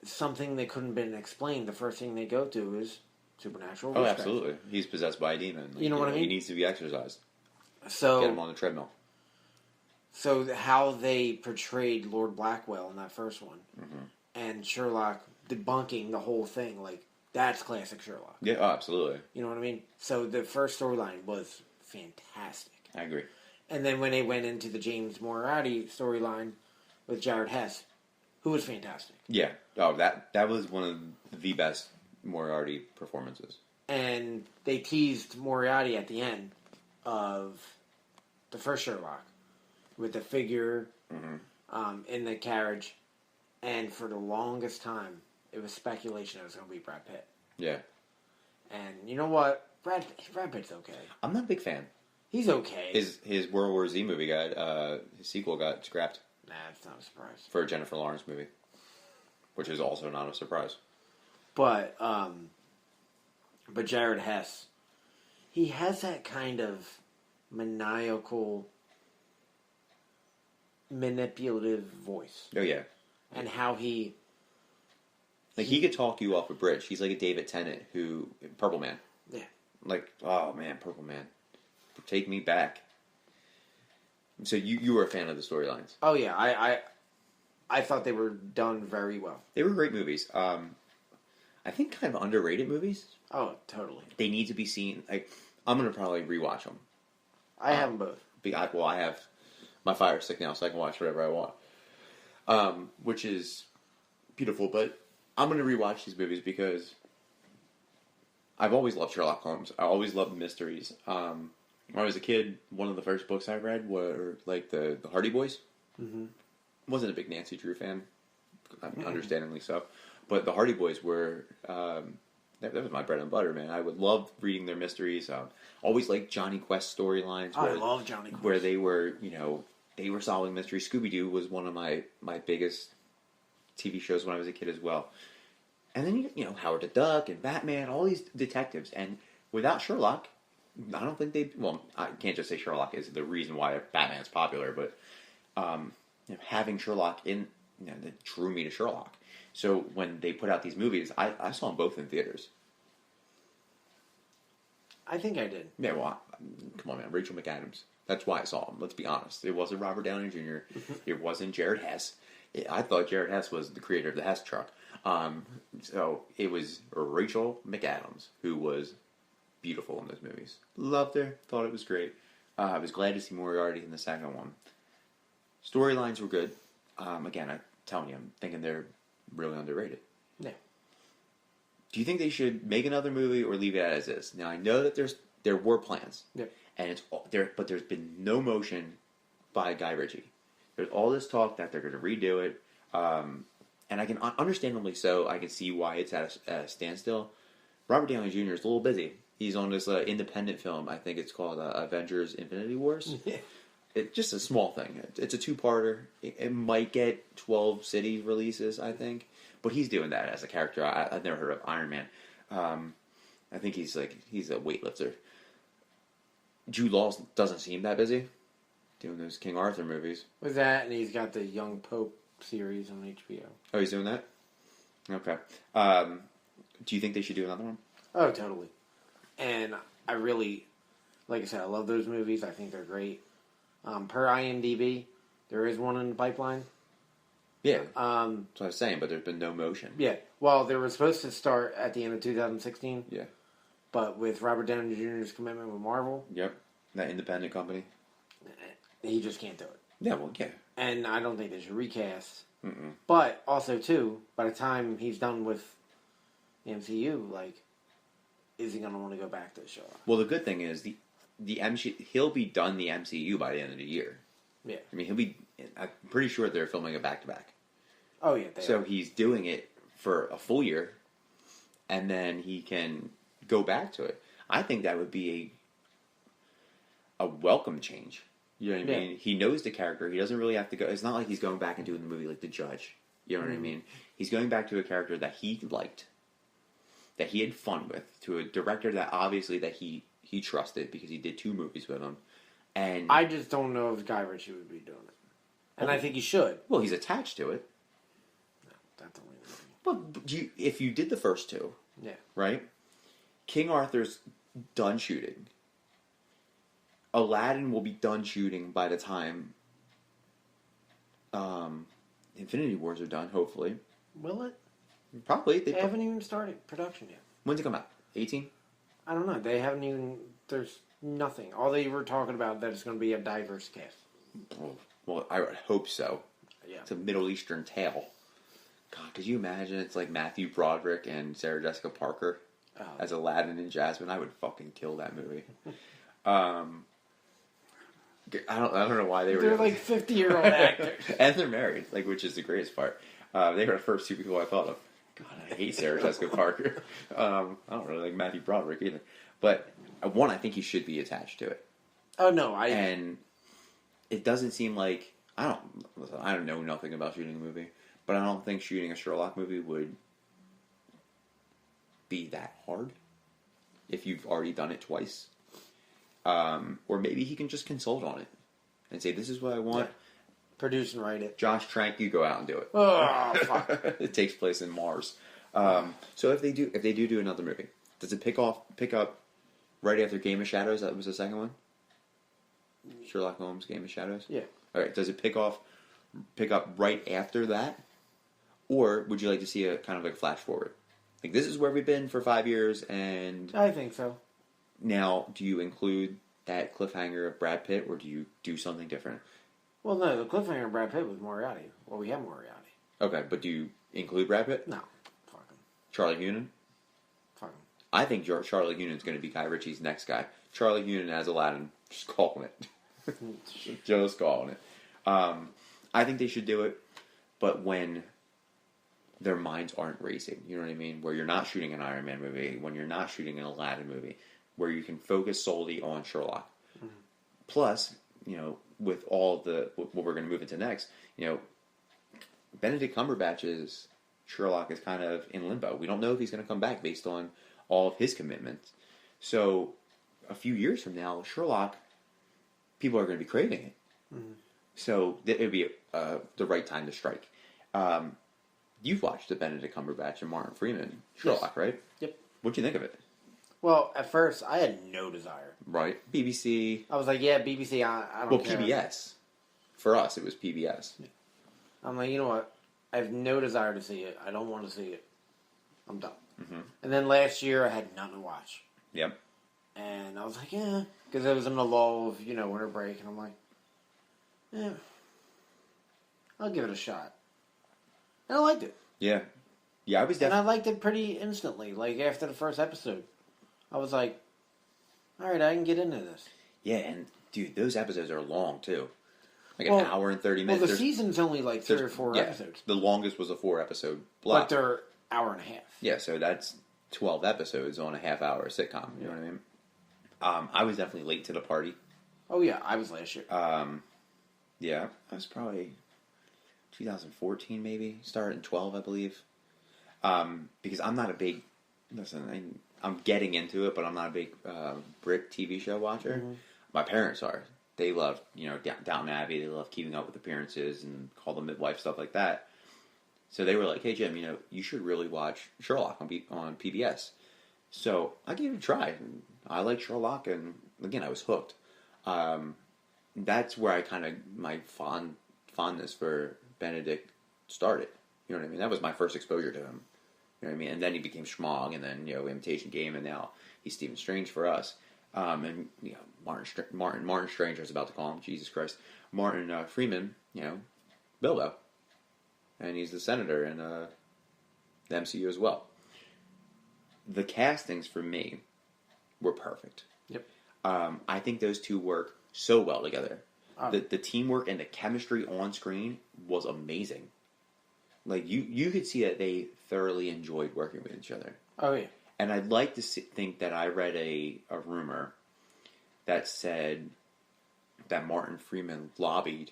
something that couldn't been explained, the first thing they go to is supernatural witchcraft. Absolutely. He's possessed by a demon. You know what I mean? He needs to be exorcised. So get him on the treadmill. So how they portrayed Lord Blackwell in that first one, and Sherlock debunking the whole thing, that's classic Sherlock. Yeah, absolutely. You know what I mean? So the first storyline was fantastic. I agree. And then when they went into the James Moriarty storyline with Jared Hess, who was fantastic. Yeah. Oh, that was one of the best Moriarty performances. And they teased Moriarty at the end of the first Sherlock with the figure in the carriage. And for the longest time, it was speculation it was going to be Brad Pitt. Yeah. And you know what? Brad Pitt's okay. I'm not a big fan. He's okay. His World War Z movie his sequel got scrapped. Nah, it's not a surprise. For a Jennifer Lawrence movie. Which is also not a surprise. But Jared Hess, he has that kind of maniacal, manipulative voice. Oh, yeah. And how he could talk you off a bridge. He's like a David Tennant Purple Man. Yeah. Oh man, Purple Man. Take me back. So you were a fan of the storylines? Oh yeah, I thought they were done very well. They were great movies. I think kind of underrated movies. Oh, totally. They need to be seen. I'm gonna probably rewatch them I have them both. I have my Fire Stick now, so I can watch whatever I want, which is beautiful. But I'm going to rewatch these movies because I've always loved Sherlock Holmes. I always loved mysteries. When I was a kid, one of the first books I read were like the Hardy Boys. Mm-hmm. Wasn't a big Nancy Drew fan, understandably so, but the Hardy Boys were. That was my bread and butter, man. I would love reading their mysteries. Always liked Johnny Quest storylines. I love Johnny Quest. Where they were, they were solving mysteries. Scooby-Doo was one of my biggest TV shows when I was a kid as well. And then, Howard the Duck and Batman, all these detectives. And without Sherlock, I don't think they... Well, I can't just say Sherlock is the reason why Batman's popular, but having Sherlock in... that drew me to Sherlock. So when they put out these movies, I saw them both in theaters. I think I did. Yeah, well, come on, man. Rachel McAdams. That's why I saw them. Let's be honest. It wasn't Robert Downey Jr. It wasn't Jared Hess. I thought Jared Hess was the creator of the Hess truck. So it was Rachel McAdams, who was beautiful in those movies. Loved her. Thought it was great. I was glad to see Moriarty in the second one. Storylines were good. Again, I'm telling you, I'm thinking they're really underrated. Yeah. Do you think they should make another movie or leave it as is? Now I know that there were plans, and it's there, but there's been no motion by Guy Ritchie. There's all this talk that they're going to redo it, and I can understandably so. I can see why it's at a standstill. Robert Downey Jr. is a little busy. He's on this independent film. I think it's called Avengers: Infinity Wars. Yeah. It's just a small thing. It's a two-parter. It might get 12 city releases, I think. But he's doing that as a character. I've never heard of Iron Man. I think he's a weightlifter. Jude Law doesn't seem that busy doing those King Arthur movies. With that, and he's got the Young Pope series on HBO. Oh, he's doing that? Okay. Do you think they should do another one? Oh, totally. And I really, like I said, I love those movies. I think they're great. Per IMDb, there is one in the pipeline. Yeah, that's what I was saying, but there's been no motion. Yeah, well, they were supposed to start at the end of 2016. Yeah. But with Robert Downey Jr.'s commitment with Marvel... Yep, that independent company. He just can't do it. Yeah, well, yeah. And I don't think they should recast. Mm-mm. But also, too, by the time he's done with the MCU, is he going to want to go back to the show? Well, the good thing is, he'll be done the MCU by the end of the year. Yeah. I mean, I'm pretty sure they're filming it back-to-back. Oh, yeah. So he's doing it for a full year, and then he can go back to it. I think that would be a welcome change. You know what I mean? He knows the character. He doesn't really have to go. It's not like he's going back and doing the movie like The Judge. You know what I mean? He's going back to a character that he liked, that he had fun with, to a director that obviously that he trusted because he did 2 movies with him. And I just don't know if Guy Ritchie would be doing it. And I think he should. Well, he's attached to it. No, that's only movie. But if you did the first 2, right? King Arthur's done shooting. Aladdin will be done shooting by the time Infinity Wars are done, hopefully. Will it? Probably. They haven't even started production yet. When's it come out? 18? I don't know. They haven't even... There's nothing. All they were talking about that it's going to be a diverse cast. Well, I would hope so. Yeah. It's a Middle Eastern tale. God, could you imagine it's like Matthew Broderick and Sarah Jessica Parker as Aladdin and Jasmine? I would fucking kill that movie. I don't know why they were... They're like 50-year-old actors. And they're married, which is the greatest part. They were the first 2 people I thought of. God, I hate Sarah Jessica Parker. I don't really like Matthew Broderick either. But, one, I think he should be attached to it. Oh, no. And it doesn't seem like... I don't know nothing about shooting a movie. But I don't think shooting a Sherlock movie would be that hard. If you've already done it twice. Or maybe he can just consult on it and say, this is what I want. Yeah. Produce and write it. Josh Trank, you go out and do it. Oh, fuck. It takes place in Mars. So if they do another movie, does it pick up right after Game of Shadows? That was the second one? Sherlock Holmes, Game of Shadows? Yeah. Alright, does it pick up right after that? Or would you like to see a kind of like flash forward? This is where we've been for 5 years and... I think so. Now, do you include that cliffhanger of Brad Pitt, or do you do something different? Well, no, the cliffhanger of Brad Pitt was Moriarty. Well, we have Moriarty. Okay, but do you include Brad Pitt? No. Fuck him. Charlie Hunnam? Fuck him. I think Charlie Hunnam's going to be Guy Ritchie's next guy. Charlie Hunnam as Aladdin. Just calling it. Just calling it. I think they should do it, but when their minds aren't racing, you know what I mean? Where you're not shooting an Iron Man movie, when you're not shooting an Aladdin movie, where you can focus solely on Sherlock. Mm-hmm. Plus, with all what we're going to move into next, Benedict Cumberbatch's Sherlock is kind of in limbo. We don't know if he's going to come back based on all of his commitments. So, a few years from now, Sherlock, people are going to be craving it. Mm-hmm. So, it would be the right time to strike. You've watched the Benedict Cumberbatch and Martin Freeman Sherlock, yes. Right? Yep. What'd you think of it? Well, at first, I had no desire. Right. BBC. I was like, yeah, BBC, I don't care. Well, PBS. For us, it was PBS. Yeah. I'm like, you know what? I have no desire to see it. I don't want to see it. I'm done. Mm-hmm. And then last year, I had nothing to watch. Yep. And I was like, yeah. Because I was in the lull of, winter break. And I'm like, yeah. I'll give it a shot. And I liked it. Yeah. Yeah, I was definitely... And I liked it pretty instantly. Like, after the first episode. I was like, all right, I can get into this. Yeah, and, dude, those episodes are long, too. Like an hour and 30 minutes. Well, the season's only like 3 or 4 episodes. The longest was a 4-episode block. But they're hour and a half. Yeah, so that's 12 episodes on a half-hour sitcom. You know what I mean? I was definitely late to the party. Oh, yeah, I was last year. Yeah, I was probably 2014 maybe. Started in 12, I believe. Because I'm not a big... Listen, I'm getting into it, but I'm not a big Brit TV show watcher. Mm-hmm. My parents are. They love, Downton Abbey. They love Keeping Up with Appearances and Call the Midwife, stuff like that. So they were like, hey, Jim, you should really watch Sherlock on PBS. So I gave it a try. I like Sherlock, and again, I was hooked. That's where I kind of, my fondness for Benedict started. You know what I mean? That was my first exposure to him. You know what I mean? And then he became Schmog, and then, Imitation Game, and now he's Stephen Strange for us. And, Martin Strange, I was about to call him, Jesus Christ. Martin Freeman, Bilbo. And he's the senator in the MCU as well. The castings for me were perfect. Yep. I think those two work so well together. The teamwork and the chemistry on screen was amazing. Like, you could see that they thoroughly enjoyed working with each other. Oh, yeah. And I'd like to think that I read a rumor that said that Martin Freeman lobbied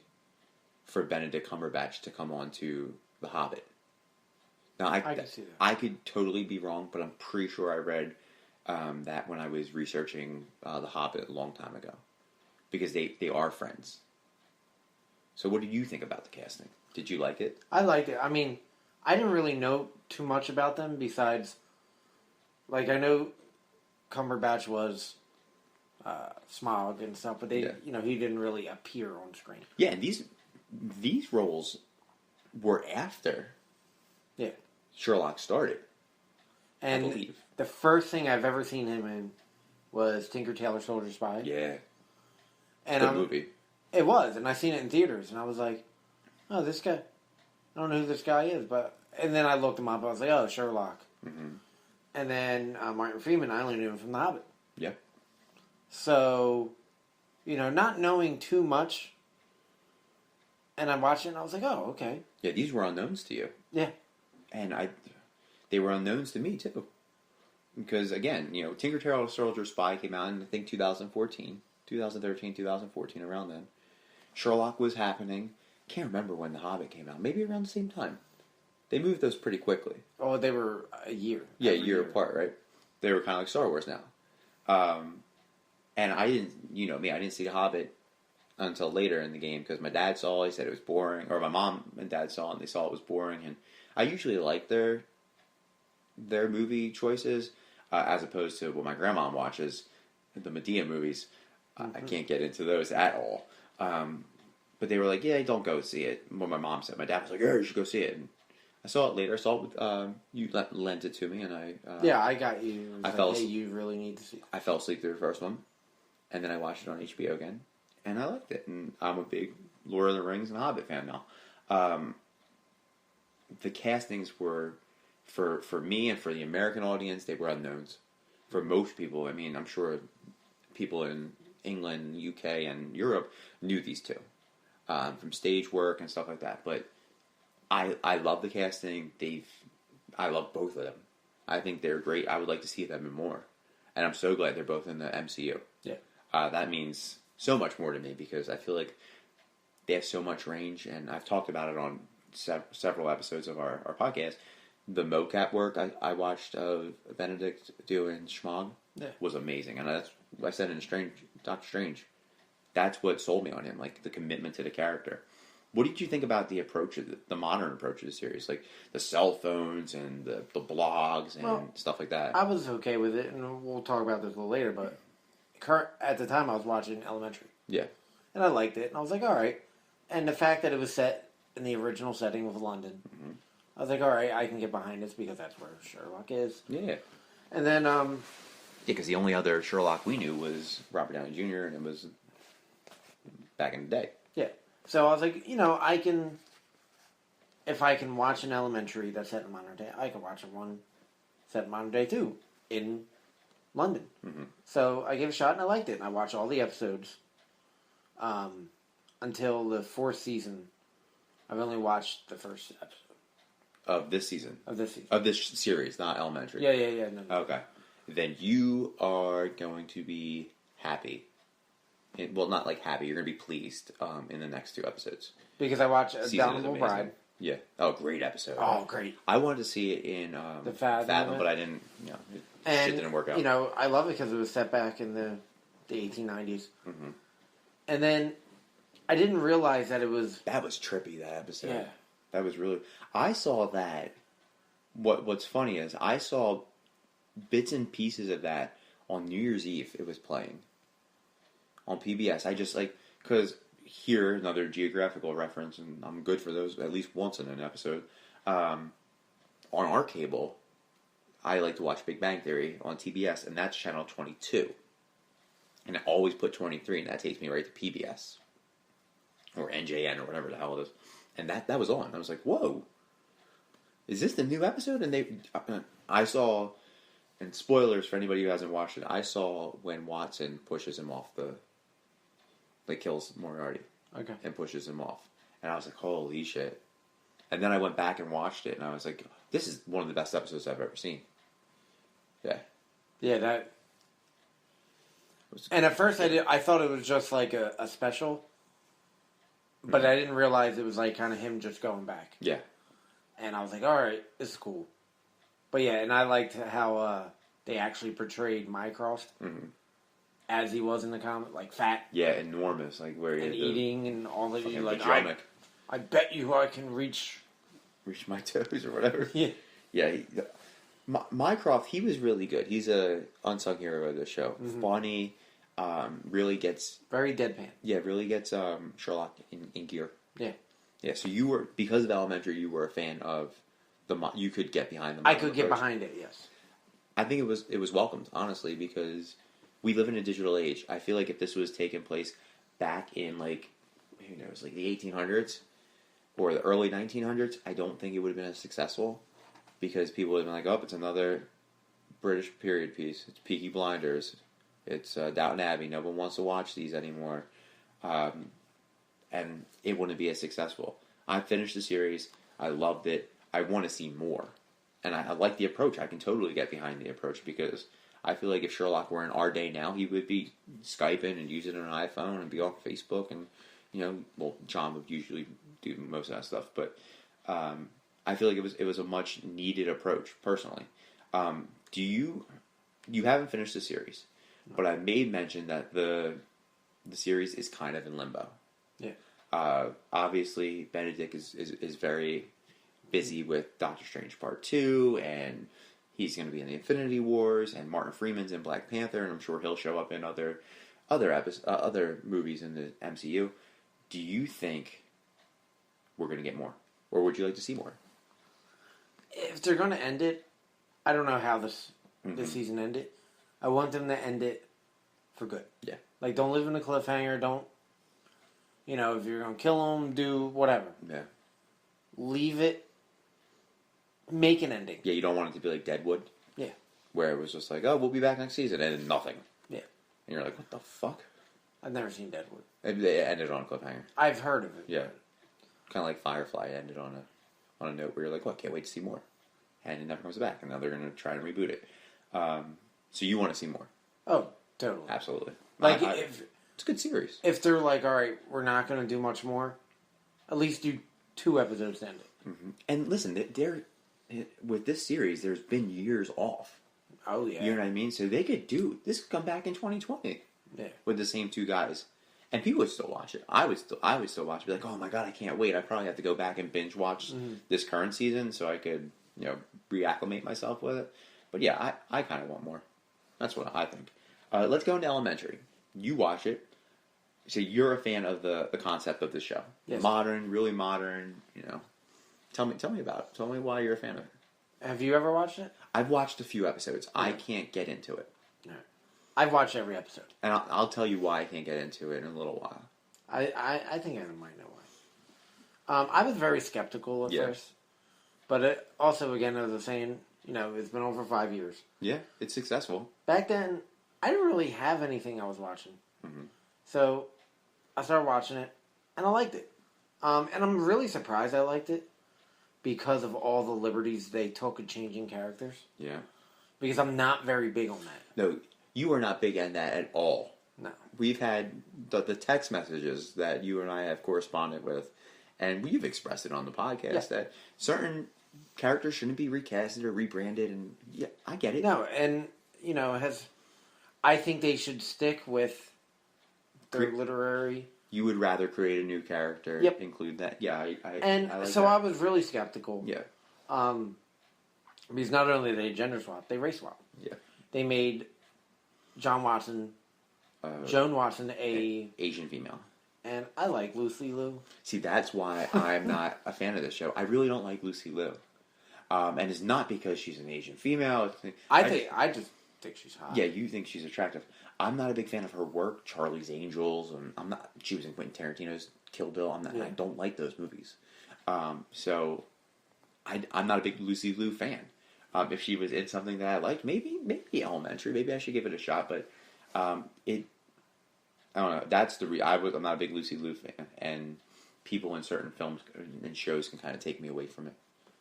for Benedict Cumberbatch to come on to The Hobbit. Now, I can see that. I could totally be wrong, but I'm pretty sure I read that when I was researching The Hobbit a long time ago. Because they are friends. So what do you think about the casting? Did you like it? I liked it. I mean, I didn't really know too much about them besides... Like, I know Cumberbatch was Smaug and stuff, but he didn't really appear on screen. Yeah, and these roles were after Sherlock started, and I believe. The first thing I've ever seen him in was Tinker Tailor Soldier Spy. Yeah. And good movie. It was, and I seen it in theaters, and I was like, oh, this guy, I don't know who this guy is, and then I looked him up, I was like, oh, Sherlock. Mm-hmm. And then Martin Freeman, I only knew him from The Hobbit. Yeah. So, not knowing too much, and I watched it, and I was like, oh, okay. Yeah, these were unknowns to you. Yeah. And they were unknowns to me, too. Because, again, Tinker Tailor Soldier Spy came out in, I think, 2013, 2014, around then. Sherlock was happening. Can't remember when The Hobbit came out. Maybe around the same time. They moved those pretty quickly. Oh, they were a year. Yeah, a year apart, right? They were kind of like Star Wars now. And I didn't, me, I didn't see Hobbit until later in the game because my dad saw it, he said it was boring, or my mom and dad saw it and they saw it was boring. And I usually like their movie choices as opposed to what my grandma watches, the Medea movies. Mm-hmm. I can't get into those at all. But they were like, yeah, don't go see it. What my mom said. My dad was like, yeah, you should go see it. And I saw it later. I saw it with, you lent it to me, and I... yeah, I got you. I fell hey, you really need to see it. I fell asleep through the first one. and then I watched it on HBO again, and I liked it. And I'm a big Lord of the Rings and Hobbit fan now. The castings were, for me and for the American audience, they were unknowns. For most people, I mean, I'm sure people in England, UK, and Europe knew these two from stage work and stuff like that. But I love the casting. I love both of them. I think they're great. I would like to see them in more. And I'm so glad they're both in the MCU. Yeah. That means so much more to me because I feel like they have so much range, and I've talked about it on several episodes of our podcast. The mocap work I watched of Benedict doing Schmog was amazing. And that's I said in Doctor Strange. That's what sold me on him, like the commitment to the character. What did you think about the approach of the modern approach of the series, like the cell phones and the blogs and stuff like that? I was okay with it, and we'll talk about this a little later. But at the time, I was watching Elementary. Yeah, and I liked it, and I was like, all right. And the fact that it was set in the original setting with London, I was like, all right, I can get behind this because that's where Sherlock is. Yeah, and then because the only other Sherlock we knew was Robert Downey Jr. and it was back in the day. Yeah. So I was like, I can, if I can watch an Elementary that's set in modern day, I can watch one set in modern day too, in London. Mm-hmm. So I gave it a shot and I liked it. And I watched all the episodes until the 4th season. I've only watched the first episode. Of this season? Of this season. Of this series, not Elementary. Yeah. No. Okay. Then you are going to be happy. Well, not like happy. You're going to be pleased in the next 2 episodes. Because I watched Abominable Bride. Yeah. Oh, great episode. Oh, great. I wanted to see it in the Fathom, but I didn't. Shit didn't work out. I love it because it was set back in the 1890s. Mm-hmm. And then I didn't realize that it was... That was trippy, that episode. Yeah. That was really... I saw that... What's funny is I saw bits and pieces of that on New Year's Eve. It was playing on PBS. I just because here, another geographical reference, and I'm good for those at least once in an episode. On our cable, I like to watch Big Bang Theory on TBS, and that's channel 22. And I always put 23, and that takes me right to PBS. Or NJN, or whatever the hell it is. And that was on. I was like, whoa. Is this the new episode? And I saw, and spoilers for anybody who hasn't watched it, I saw when Watson pushes him off kills Moriarty. Okay. And pushes him off. And I was like, holy shit. And then I went back and watched it, and I was like, this is one of the best episodes I've ever seen. Yeah. Yeah, that... And at first I thought it was just like a special, but I didn't realize it was like kind of him just going back. Yeah. And I was like, all right, this is cool. But yeah, and I liked how they actually portrayed Mycroft as he was in the comic, like fat. Yeah, enormous, like where he and eating and all that. Like, I bet you I can reach my toes or whatever. Yeah. Yeah. Mycroft, he was really good. He's a unsung hero of the show. Mm-hmm. Funny, really gets... Very deadpan. Yeah, really gets Sherlock in gear. Yeah. Yeah, so you were, because of Elementary, you were a fan of you could get behind the I could get behind it, yes. I think it was welcomed, honestly, because we live in a digital age. I feel like if this was taking place back in, who knows, the 1800s or the early 1900s, I don't think it would have been as successful. Because people would have been like, oh, it's another British period piece. It's Peaky Blinders. It's Downton Abbey. No one wants to watch these anymore. And it wouldn't be as successful. I finished the series. I loved it. I want to see more. And I like the approach. I can totally get behind the approach because I feel like if Sherlock were in our day now, he would be Skyping and using an iPhone and be on Facebook. And, John would usually do most of that stuff. But... I feel like it was a much needed approach, personally. You haven't finished the series, but I made mention that the series is kind of in limbo. Yeah. Obviously, Benedict is very busy with Doctor Strange Part 2, and he's going to be in the Infinity Wars, and Martin Freeman's in Black Panther, and I'm sure he'll show up in other movies in the MCU. Do you think we're going to get more? Or would you like to see more? If they're going to end it, I don't know how this season ended. I want them to end it for good. Yeah. Like, don't live in a cliffhanger. Don't, if you're going to kill him, do whatever. Yeah. Leave it. Make an ending. Yeah, you don't want it to be like Deadwood. Yeah. Where it was just like, oh, we'll be back next season, and then nothing. Yeah. And you're like, what the fuck? I've never seen Deadwood. They ended on a cliffhanger. I've heard of it. Yeah. Kind of like Firefly ended on a note where you're like, well, I can't wait to see more. And it never comes back, and now they're going to try and reboot it. So you want to see more. Oh, totally. Absolutely. Like, it's a good series. If they're like, all right, we're not going to do much more, at least do 2 episodes to end it. Mm-hmm. And listen, with this series, there's been years off. Oh, yeah. You know what I mean? So they could do... This could come back in 2020. Yeah. With the same 2 guys. And people would still watch it. I would still watch it. Be like, oh my god, I can't wait. I probably have to go back and binge watch this current season so I could, reacclimate myself with it. But yeah, I kind of want more. That's what I think. Let's go into Elementary. You watch it. So you're a fan of the concept of the show. Yes. Modern, really modern, Tell me about it. Tell me why you're a fan of it. Have you ever watched it? I've watched a few episodes. I can't get into it. No. I've watched every episode. And I'll tell you why I can't get into it in a little while. I think I might know why. I was very skeptical at first. But it also, again, as I was saying, it's been over 5 years. Yeah, it's successful. Back then, I didn't really have anything I was watching. Mm-hmm. So, I started watching it, and I liked it. And I'm really surprised I liked it because of all the liberties they took in changing characters. Yeah. Because I'm not very big on that. No, you are not big on that at all. No. We've had the text messages that you and I have corresponded with, and we've expressed it on the podcast that certain characters shouldn't be recasted or rebranded, and yeah, I get it. No, and, I think they should stick with their literary... You would rather create a new character, include that. Yeah, I like so that. I was really skeptical. Yeah. Because not only did they gender swap, they race swap. Yeah. They made Joan Watson a... Asian female. And I like Lucy Liu. See, that's why I'm not a fan of this show. I really don't like Lucy Liu. And it's not because she's an Asian female. I just think she's hot. Yeah, you think she's attractive. I'm not a big fan of her work. Charlie's Angels, and I'm not. She was in Quentin Tarantino's Kill Bill. I'm not. I don't like those movies. So I'm not a big Lucy Liu fan. If she was in something that I liked, maybe Elementary. Maybe I should give it a shot. But I don't know. That's I'm not a big Lucy Liu fan, and people in certain films and shows can kind of take me away from it.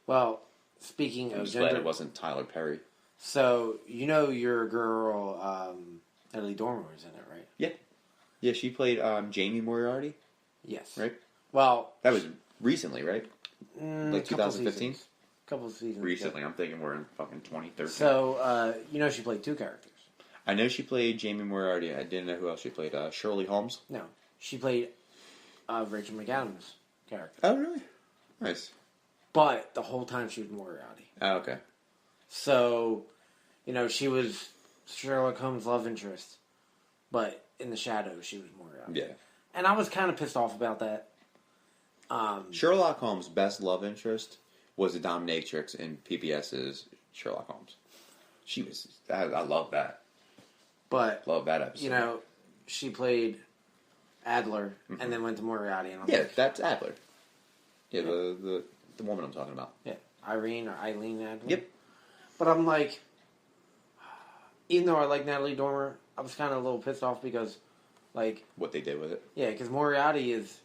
Well, speaking of gender, glad it wasn't Tyler Perry. So your girl Natalie Dormer was in it, right? Yeah, yeah. She played Jamie Moriarty. Yes. Right. Well, that was recently, right? Like 2015. Couple of seasons. Recently, I'm thinking we're in fucking 2013. So she played 2 characters. I know she played Jamie Moriarty. I didn't know who else she played. Sherlock Holmes. No, she played Rachel McAdams' character. Oh, really? Nice. But the whole time she was Moriarty. Oh, okay. So, she was Sherlock Holmes' love interest, but in the shadows she was Moriarty. Yeah. And I was kind of pissed off about that. Sherlock Holmes' best love interest was the dominatrix in PBS's Sherlock Holmes. She was... I love that. But... Love that episode. She played Adler and then went to Moriarty. And that's Adler. Yeah, the woman I'm talking about. Yeah. Irene or Eileen Adler. Yep. But I'm like... Even though I like Natalie Dormer, I was kind of a little pissed off because, like... What they did with it. Yeah, because Moriarty is,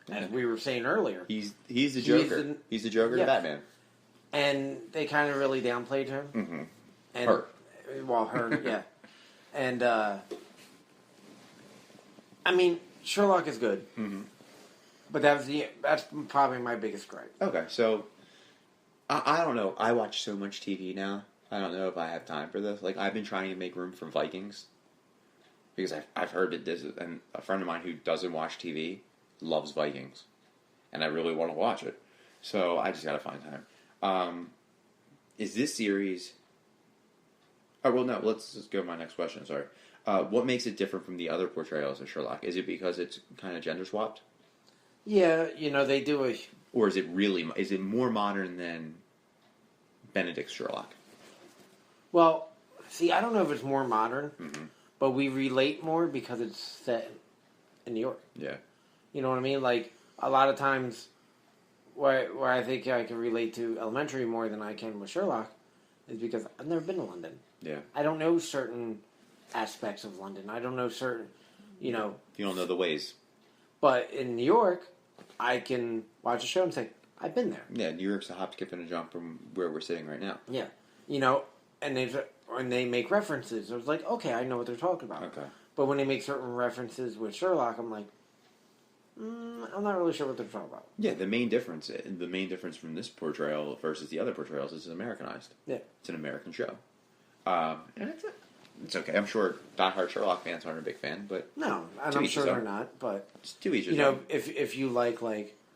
as we were saying earlier... He's the Joker. He's the Joker to Batman. And they kind of really downplayed her. Mm-hmm. And, her. Well, her, yeah. And, I mean, Sherlock is good. Mm-hmm. But that's probably my biggest gripe. Okay, so... I don't know. I watch so much TV now. I don't know if I have time for this. Like, I've been trying to make room for Vikings. Because I've heard that this is... And a friend of mine who doesn't watch TV loves Vikings. And I really want to watch it. So, I just gotta find time. Is this series... Oh, well, no. Let's just go to my next question. Sorry. What makes it different from the other portrayals of Sherlock? Is it because it's kind of gender swapped? Yeah, they do a... Or is it really... Is it more modern than Benedict's Sherlock? Well, see, I don't know if it's more modern, but we relate more because it's set in New York. Yeah. You know what I mean? Like, a lot of times where I think I can relate to Elementary more than I can with Sherlock is because I've never been to London. Yeah. I don't know certain aspects of London. I don't know certain, You don't know the ways. But in New York, I can watch a show and say, I've been there. Yeah, New York's a hop, skip, and a jump from where we're sitting right now. Yeah. And when they make references, I was like, okay, I know what they're talking about. Okay. But when they make certain references with Sherlock, I'm like, I'm not really sure what they're talking about. Yeah, the main difference from this portrayal versus the other portrayals is it's Americanized. Yeah. It's an American show. And it's okay. I'm sure diehard Sherlock fans aren't a big fan, but no, and I'm sure they're not. But it's to each his own. if you like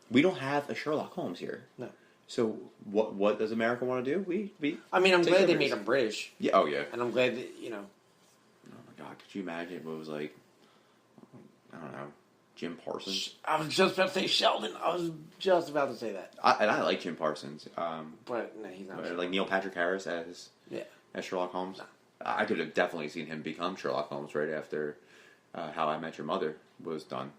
we don't have a Sherlock Holmes here. No. So what does America want to do? We I mean, I'm glad they made him British. Yeah. Oh yeah. And I'm glad that Oh my God! Could you imagine if it was like, I don't know, Jim Parsons? I was just about to say Sheldon. I was just about to say that. I like Jim Parsons. But no, he's not. Like Neil Patrick Harris as Sherlock Holmes. No. I could have definitely seen him become Sherlock Holmes right after How I Met Your Mother was done.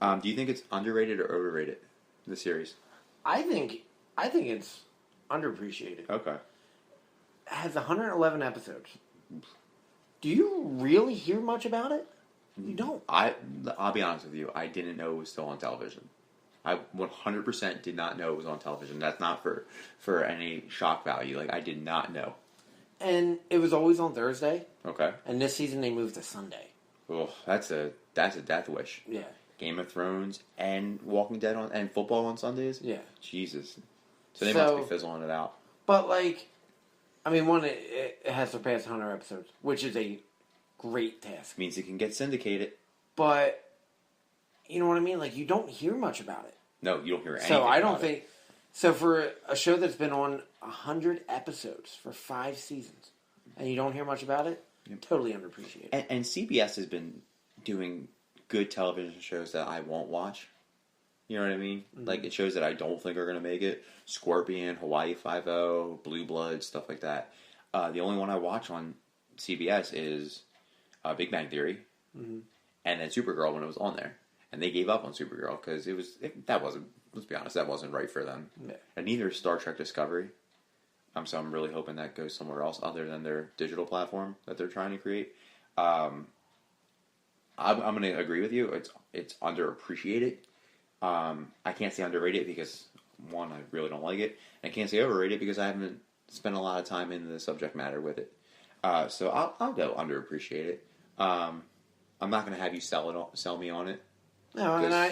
Do you think it's underrated or overrated, the series? I think it's underappreciated. Okay. It has 111 episodes. Do you really hear much about it? You don't. I'll be honest with you. I didn't know it was still on television. I 100% did not know it was on television. That's not for any shock value. Like, I did not know. And it was always on Thursday. Okay. And this season they moved to Sunday. Oh, that's a death wish. Yeah. Game of Thrones and Walking Dead and football on Sundays? Yeah. Jesus. So they must be fizzling it out. But, like, I mean, one, it has surpassed 100 episodes, which is a great task. Means it can get syndicated. But, you know what I mean? Like, you don't hear much about it. No, you don't hear anything. So I don't think. So for a show that's been on 100 episodes for 5 seasons, and you don't hear much about it, totally underappreciated. And CBS has been doing good television shows that I won't watch. You know what I mean? Mm-hmm. Like, it shows that I don't think are going to make it. Scorpion, Hawaii Five-0, Blue Bloods, stuff like that. The only one I watch on CBS is Big Bang Theory, and then Supergirl when it was on there. And they gave up on Supergirl because that wasn't, let's be honest, that wasn't right for them. Yeah. And neither is Star Trek Discovery. So I'm really hoping that goes somewhere else other than their digital platform that they're trying to create. I'm going to agree with you. It's underappreciated. I can't say underrated because, one, I really don't like it. And I can't say overrated because I haven't spent a lot of time in the subject matter with it. So I'll go underappreciated. I'm not going to have you sell me on it. No, and I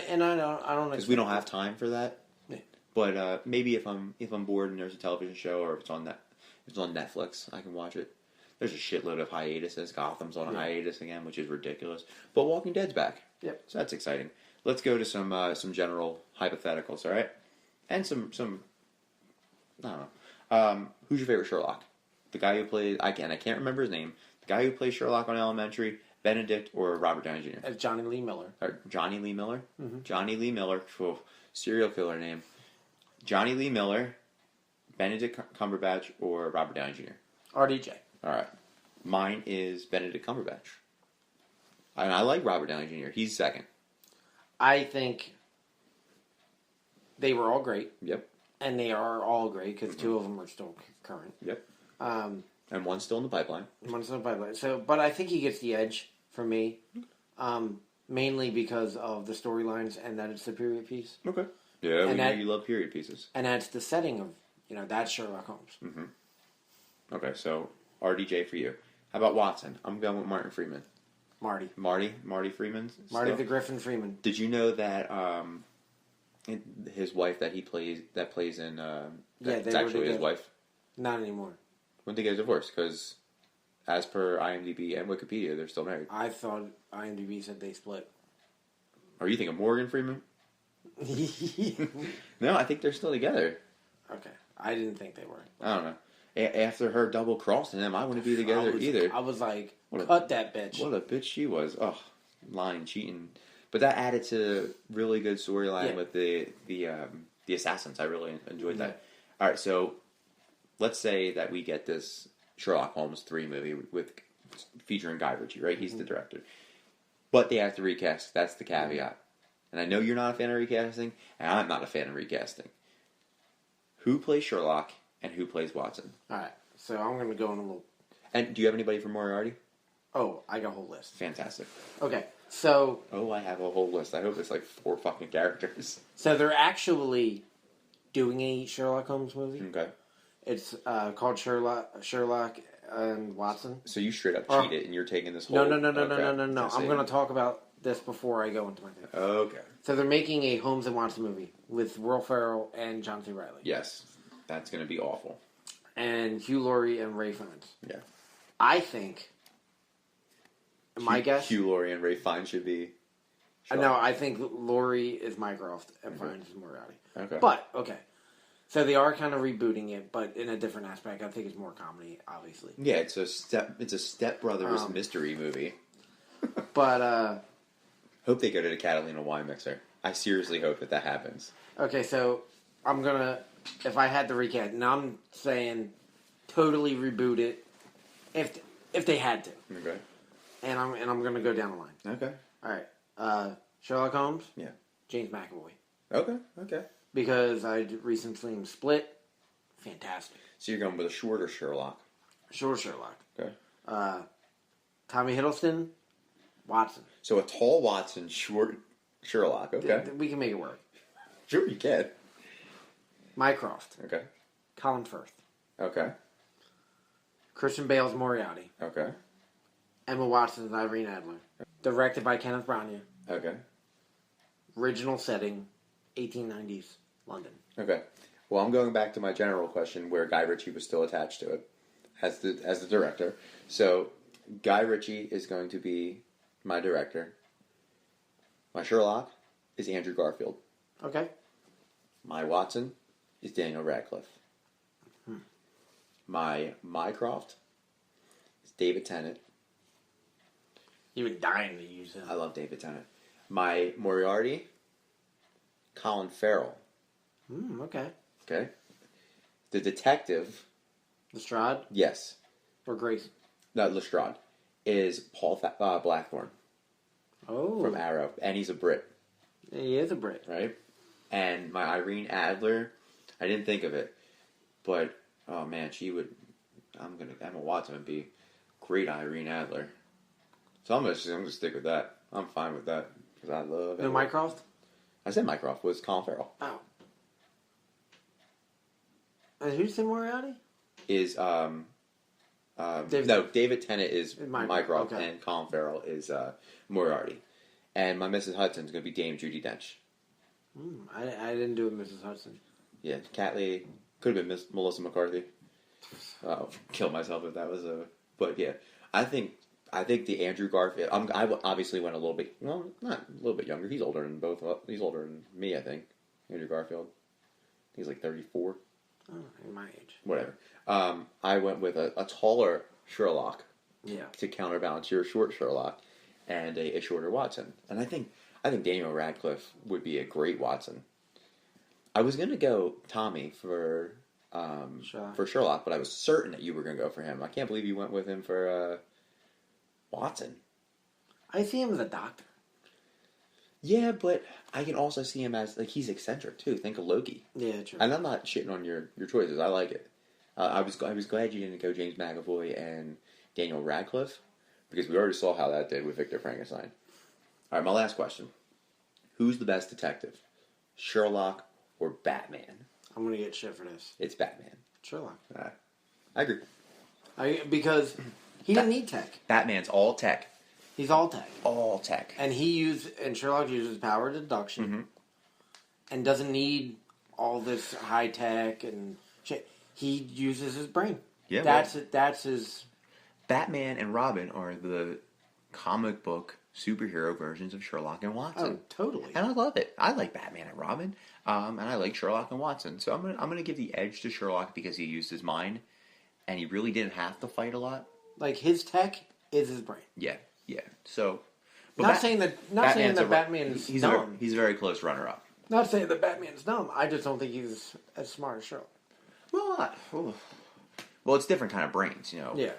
don't because we don't have time for that. Yeah. But maybe if I'm bored and there's a television show or if it's on Netflix, I can watch it. There's a shitload of hiatuses. Gotham's on a hiatus again, which is ridiculous. But Walking Dead's back. Yep. So that's exciting. Let's go to some general hypotheticals, all right? And some I don't know. Who's your favorite Sherlock? The guy who played I can't remember his name. The guy who plays Sherlock on Elementary, Benedict, or Robert Downey Jr.? As Johnny Lee Miller. Or Johnny Lee Miller? Mm-hmm. Johnny Lee Miller. Oh, serial killer name. Johnny Lee Miller, Benedict Cumberbatch, or Robert Downey Jr.? RDJ. All right. Mine is Benedict Cumberbatch. And I like Robert Downey Jr. He's second. I think they were all great. Yep. And they are all great because 2 of them are still current. Yep. And one's still in the pipeline. One's in the pipeline. So, but I think he gets the edge for me, mainly because of the storylines and that it's the period piece. Okay. Yeah, and we know you love period pieces. And that's the setting of, that's Sherlock Holmes. Mm-hmm. Okay, so RDJ for you. How about Watson? I'm going with Martin Freeman. Marty Freeman. Marty the Griffin Freeman. Did you know that his wife that plays in it's actually his wife? Not anymore. When did they get a divorce? Because as per IMDb and Wikipedia, they're still married. I thought IMDb said they split. Are you thinking Morgan Freeman? No, I think they're still together. Okay. I didn't think they were. I don't know. After her double crossing him, I wouldn't be together either. I was like, cut that bitch. What a bitch she was. Oh, lying, cheating. But that added to really good storyline with the assassins. I really enjoyed that. All right, so let's say that we get this Sherlock Holmes 3 movie with featuring Guy Ritchie, right? He's the director. But they have to recast. That's the caveat. And I know you're not a fan of recasting, and I'm not a fan of recasting. Who plays Sherlock and who plays Watson? All right, so I'm going to go in a little... And do you have anybody for Moriarty? Oh, I got a whole list. Fantastic. Okay, so... Oh, I have a whole list. I hope it's like 4 fucking characters. So they're actually doing a Sherlock Holmes movie. Okay. It's called Sherlock and Watson. So you straight up cheated, and you're taking this whole... No. Okay. I'm going to talk about this before I go into my thing. Okay. So they're making a Holmes and Watson movie with Will Ferrell and John C. Reilly. Yes. That's going to be awful. And Hugh Laurie and Ray Fiennes. Yeah. I think... My guess... Hugh Laurie and Ray Fiennes should be... No, I think Laurie is Mycroft and Fiennes is Moriarty. Okay. But, okay. So they are kind of rebooting it, but in a different aspect. I think it's more comedy, obviously. Yeah, it's a Step Brothers mystery movie. But, Hope they go to the Catalina wine mixer. I seriously hope that happens. okay, so I'm gonna... If I had to recast... Now I'm saying totally reboot it if they had to. Okay. And I'm gonna go down the line. Okay. Alright. Sherlock Holmes? Yeah. James McAvoy. Okay. Because I recently seen Split. Fantastic. So you're going with a shorter Sherlock. Short Sherlock. Okay. Tommy Hiddleston, Watson. So a tall Watson, short Sherlock. Okay. We can make it work. Sure you can. Mycroft. Okay. Colin Firth. Okay. Christian Bale's Moriarty. Okay. Emma Watson's Irene Adler. Directed by Kenneth Branagh. Okay. Original setting, 1890s London. Okay. Well, I'm going back to my general question where Guy Ritchie was still attached to it as the director. So Guy Ritchie is going to be my director. My Sherlock is Andrew Garfield. Okay. My Watson is Daniel Radcliffe. My Mycroft is David Tennant. You were dying to use him. I love David Tennant. My Moriarty, Colin Farrell. Okay. Okay. The detective, Lestrade yes, or Grace? no, Lestrade, is Paul Blackthorne Oh. from Arrow, and he's a Brit, He is a Brit. right? And my Irene Adler, I didn't think of it, but oh man, Emma Watson would be great Irene Adler. So I'm gonna stick with that. I'm fine with that because I love. No, Mycroft? I said Mycroft was Colin Farrell. Oh. And who's the Moriarty? Is David Tennant is Mycroft, okay. and Colin Farrell is Moriarty. And my Mrs. Hudson is going to be Dame Judi Dench. I didn't do it, Mrs. Hudson. Yeah, Cat Lady. Could have been Melissa McCarthy. Oh, kill myself if that was a... But yeah, I think the Andrew Garfield... I obviously went a little bit... Well, not a little bit younger. He's older than both... He's older than me, I think. Andrew Garfield. He's like 34. Oh, in my age. Whatever. I went with a taller Sherlock. Yeah. To counterbalance your short Sherlock, and a shorter Watson. And I think Daniel Radcliffe would be a great Watson. I was going to go Tommy for Sherlock, but I was certain that you were going to go for him. I can't believe you went with him for Watson. I see him as a doctor. Yeah, but I can also see him as, like, he's eccentric, too. Think of Loki. Yeah, true. And I'm not shitting on your choices. I like it. I was glad you didn't go James McAvoy and Daniel Radcliffe, because we already saw how that did with Victor Frankenstein. All right, my last question. Who's the best detective? Sherlock or Batman? I'm going to get shit for this. It's Batman. Sherlock. I agree. Because he didn't need tech. Batman's all tech. He's all tech. All tech. And Sherlock uses power deduction and doesn't need all this high tech and shit. He uses his brain. Yeah, that's his... Batman and Robin are the comic book superhero versions of Sherlock and Watson. Oh, totally. And I love it. I like Batman and Robin, and I like Sherlock and Watson. So I'm gonna give the edge to Sherlock because he used his mind, and he really didn't have to fight a lot. Like, his tech is his brain. Yeah. So, but not saying that Batman's dumb. He's a very close runner-up. Not saying that Batman's dumb. I just don't think he's as smart as Sherlock. Well, it's different kind of brains, you know. Yeah.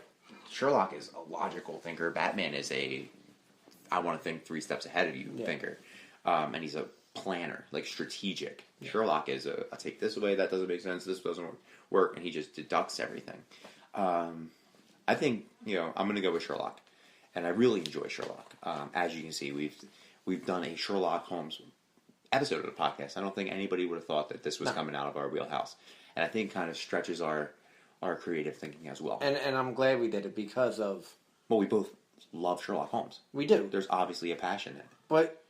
Sherlock is a logical thinker. Batman is I want to think 3 steps ahead of you thinker. And he's a planner, like strategic. Yeah. Sherlock is I take this away, that doesn't make sense, this doesn't work, and he just deducts everything. I think, I'm going to go with Sherlock. And I really enjoy Sherlock. As you can see, we've done a Sherlock Holmes episode of the podcast. I don't think anybody would have thought that this was coming out of our wheelhouse. And I think kind of stretches our creative thinking as well. And I'm glad we did it because of... Well, we both love Sherlock Holmes. We do. There's obviously a passion in it.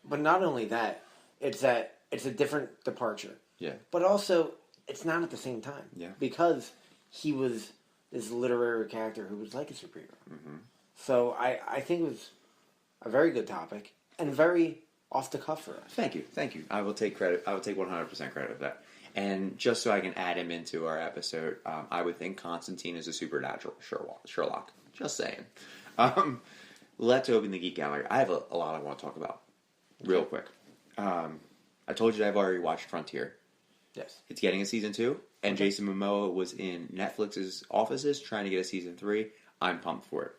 But not only that, it's a different departure. Yeah. But also, it's not at the same time. Yeah. Because he was this literary character who was like a superhero. Mm-hmm. So I think it was a very good topic and very off the cuff for us. Thank you. I will take credit. I will take 100% credit of that. And just so I can add him into our episode, I would think Constantine is a supernatural Sherlock. Just saying. Let's open the Geek Gallery. I have a lot I want to talk about. Real quick. I told you that I've already watched Frontier. Yes. It's getting a season 2, and Jason Momoa was in Netflix's offices trying to get a season 3. I'm pumped for it.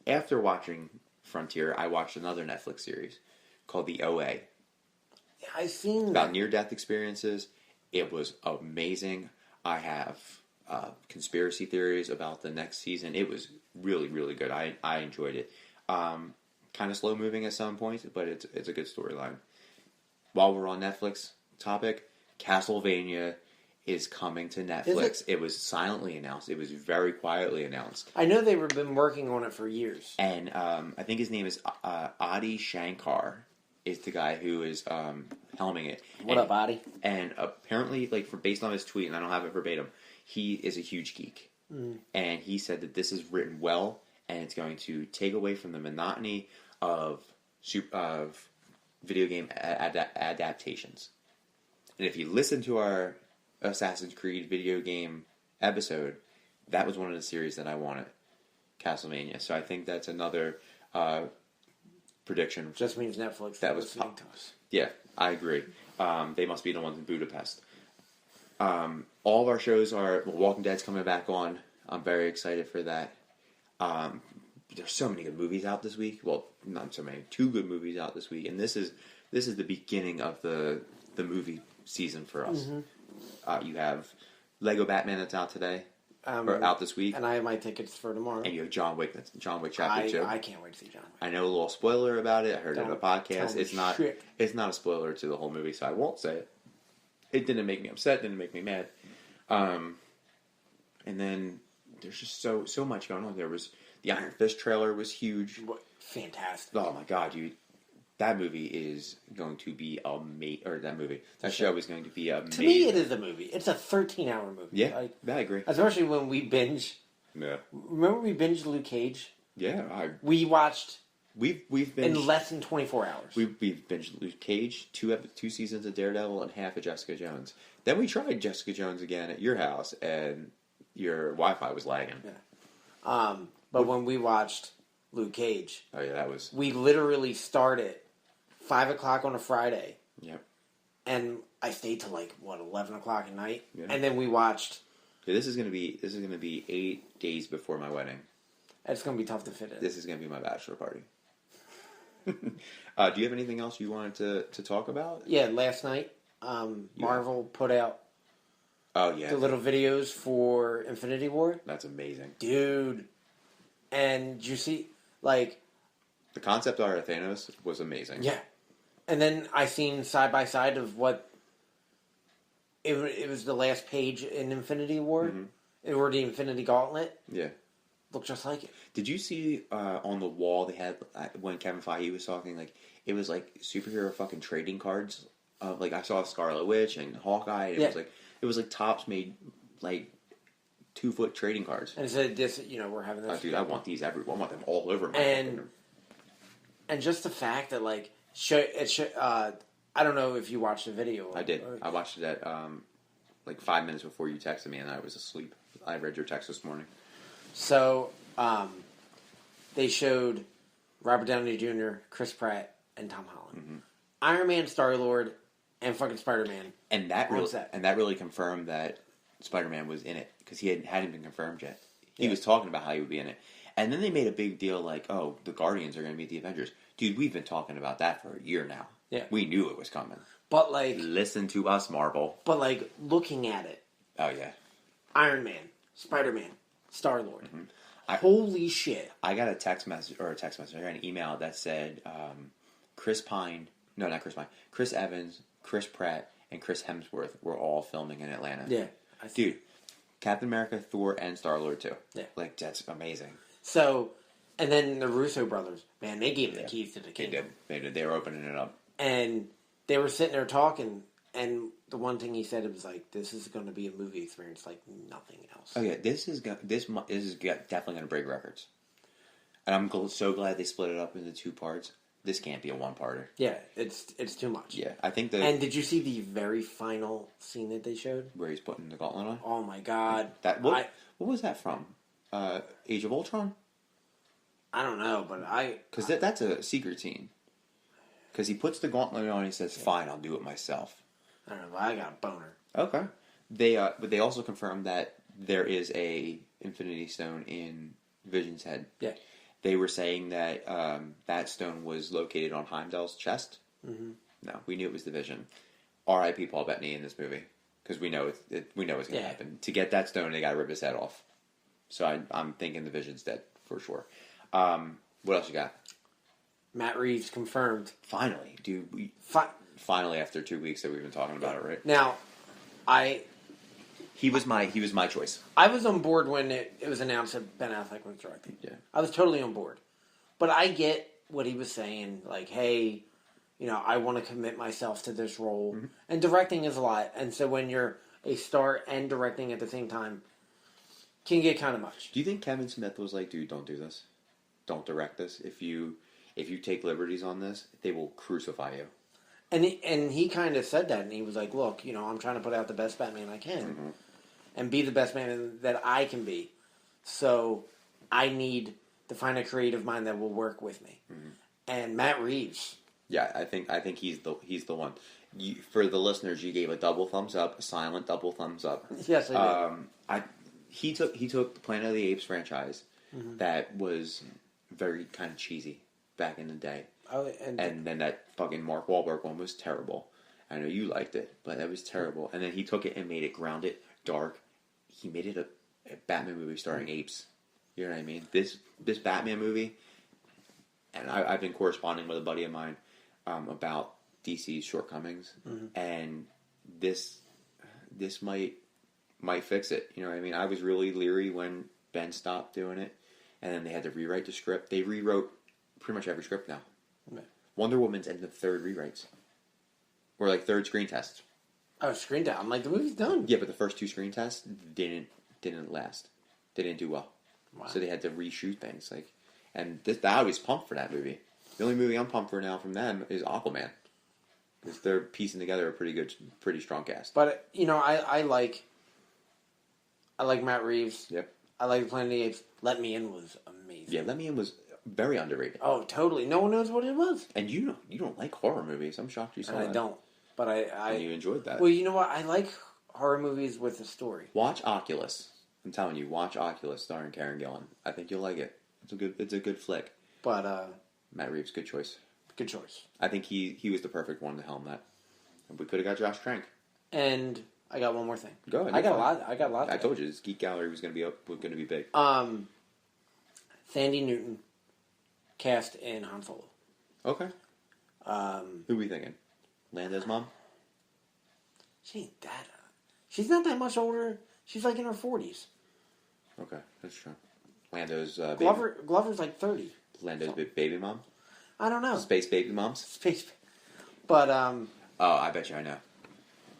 After watching Frontier, I watched another Netflix series called The OA. Yeah, I've seen that. About near-death experiences. It was amazing. I have conspiracy theories about the next season. It was really, really good. I enjoyed it. Kind of slow-moving at some points, but it's a good storyline. While we're on Netflix topic, Castlevania is coming to Netflix. It was silently announced. It was very quietly announced. I know they've been working on it for years. And I think his name is Adi Shankar is the guy who is helming it. What up, Adi? And apparently, based on his tweet, and I don't have it verbatim, he is a huge geek. Mm. And he said that this is written well, and it's going to take away from the monotony of video game adaptations. And if you listen to our Assassin's Creed video game episode, that was one of the series that I wanted, Castlevania. So I think that's another prediction. Just means Netflix that was listening to us. Yeah, I agree. They must be the ones in Budapest. All of our shows are... Walking Dead's coming back on. I'm very excited for that. There's so many good movies out this week. Well, not so many. 2 good movies out this week. And this is the beginning of the movie season for us. Mm-hmm. You have Lego Batman that's out today. Or out this week. And I have my tickets for tomorrow. And you have John Wick. That's John Wick Chapter 2. I can't wait to see John Wick. I know a little spoiler about it. I heard it on a podcast. It's not a spoiler to the whole movie, so I won't say it. It didn't make me upset. Didn't make me mad. And then there's just so much going on. There was the Iron Fist trailer was huge. Fantastic. Oh my god, dude. That movie is going to be amazing. Or that show is going to be amazing. To me, it is a movie. It's a 13-hour movie. Yeah, I agree. Especially when we binge. Yeah. Remember we binged Luke Cage? Yeah. We watched... We've binged... In less than 24 hours. We've binged Luke Cage, 2 seasons of Daredevil, and half of Jessica Jones. Then we tried Jessica Jones again at your house, and your Wi-Fi was lagging. Yeah. But when we watched Luke Cage... Oh, yeah, that was... We literally started 5 o'clock on a Friday. Yep. And I stayed till 11 o'clock at night. Yeah. And then we watched... Yeah, this is gonna be 8 days before my wedding. It's gonna be tough to fit in. This is gonna be my bachelor party. Do you have anything else you wanted to talk about? Yeah, last night, Marvel put out the little videos for Infinity War. That's amazing. Dude. And did you see, the concept art of Thanos was amazing. Yeah. And then I seen side by side of what... It was the last page in Infinity War. Mm-hmm. Or the Infinity Gauntlet. Yeah. Looked just like it. Did you see on the wall they had, when Kevin Feige was talking, it was superhero fucking trading cards? I saw Scarlet Witch and Hawkeye, and it was Topps made 2-foot trading cards. And it said this, we're having this. Oh, dude, I want these everywhere. I want them all over my And just the fact that, I don't know if you watched the video. I did. I watched it at 5 minutes before you texted me, and I was asleep. I read your text this morning. So, they showed Robert Downey Jr., Chris Pratt, and Tom Holland. Mm-hmm. Iron Man, Star-Lord, and fucking Spider-Man. And that really confirmed that Spider-Man was in it, because he hadn't been confirmed yet. He was talking about how he would be in it. And then they made a big deal like, oh, the Guardians are going to meet the Avengers. Dude, we've been talking about that for a year now. Yeah. We knew it was coming. But, like... Listen to us, Marvel. But, like, looking at it... Oh, yeah. Iron Man, Spider-Man, Star-Lord. Mm-hmm. Holy shit. I got a text message, I got an email that said Chris Evans, Chris Pratt, and Chris Hemsworth were all filming in Atlanta. Yeah. Dude, Captain America, Thor, and Star-Lord, too. Yeah. Like, that's amazing. So, and then the Russo brothers, man, they gave the keys to the kingdom. They did. They were opening it up. And they were sitting there talking, and the one thing he said, it was like, this is going to be a movie experience like nothing else. Oh, yeah, this is definitely going to break records. And I'm so glad they split it up into 2 parts. This can't be a 1-parter. Yeah, it's too much. Yeah, I think And did you see the very final scene that they showed? Where he's putting the gauntlet on? Oh, my God. What was that from? Age of Ultron? I don't know, but Because that's a secret scene. Because he puts the gauntlet on and he says, fine, I'll do it myself. I don't know, but I got a boner. Okay. But they also confirmed that there is a Infinity Stone in Vision's head. Yeah. They were saying that that stone was located on Heimdall's chest. Mm-hmm. No, we knew it was the Vision. R.I.P. Paul Bettany in this movie. Because we know it's going to happen. To get that stone, they got to rip his head off. So I'm thinking the Vision's dead, for sure. What else you got? Matt Reeves confirmed. Finally, dude. Finally, after 2 weeks that we've been talking about it, right? Now, He was my choice. I was on board when it was announced that Ben Affleck was directing. Yeah. I was totally on board. But I get what he was saying, like, hey, I want to commit myself to this role. Mm-hmm. And directing is a lot. And so when you're a star and directing at the same time, can get kind of much. Do you think Kevin Smith was like, dude, don't do this. Don't direct this. If you take liberties on this, they will crucify you. And he kind of said that, and he was like, look, I'm trying to put out the best Batman I can. Mm-hmm. And be the best man that I can be. So I need to find a creative mind that will work with me. Mm-hmm. And Matt Reeves. Yeah, I think he's the one. For the listeners, you gave a double thumbs up, a silent double thumbs up. Yes, I did. He took the Planet of the Apes franchise that was very kind of cheesy back in the day. Oh, and then that fucking Mark Wahlberg one was terrible. I know you liked it, but that was terrible. And then he took it and made it grounded, dark. He made it a Batman movie starring apes. You know what I mean? This Batman movie, and I've been corresponding with a buddy of mine about DC's shortcomings, and this might fix it. You know what I mean? I was really leery when Ben stopped doing it, and then they had to rewrite the script. They rewrote pretty much every script now. Okay. Wonder Woman's in the 3rd rewrites. Or like 3rd screen tests. Oh, screen test. I'm like, the movie's done. Yeah, but the first 2 screen tests didn't last. They didn't do well. Wow. So they had to reshoot things. And I was pumped for that movie. The only movie I'm pumped for now from them is Aquaman. Because they're piecing together a pretty strong cast. But, I like Matt Reeves. Yep. I like Planet of the Apes. Let Me In was amazing. Yeah, Let Me In was very underrated. Oh, totally. No one knows what it was. And you don't like horror movies. I'm shocked you saw that. I don't. But and you enjoyed that. Well, you know what? I like horror movies with a story. Watch Oculus. I'm telling you, watch Oculus starring Karen Gillan. I think you'll like it. It's a good flick. But Matt Reeves, good choice. Good choice. I think he was the perfect one to helm that. And we could have got Josh Trank. And I got one more thing. Go ahead. I got a lot. I told you this Geek Gallery was going to be big. Thandie Newton cast in Han Solo. Okay. Who are we thinking? Lando's mom? She ain't that. She's not that much older. She's like in her 40s. Okay, that's true. Lando's baby. Glover's like 30. Lando's baby mom? I don't know. Space baby moms? Space. But oh, I bet you I know.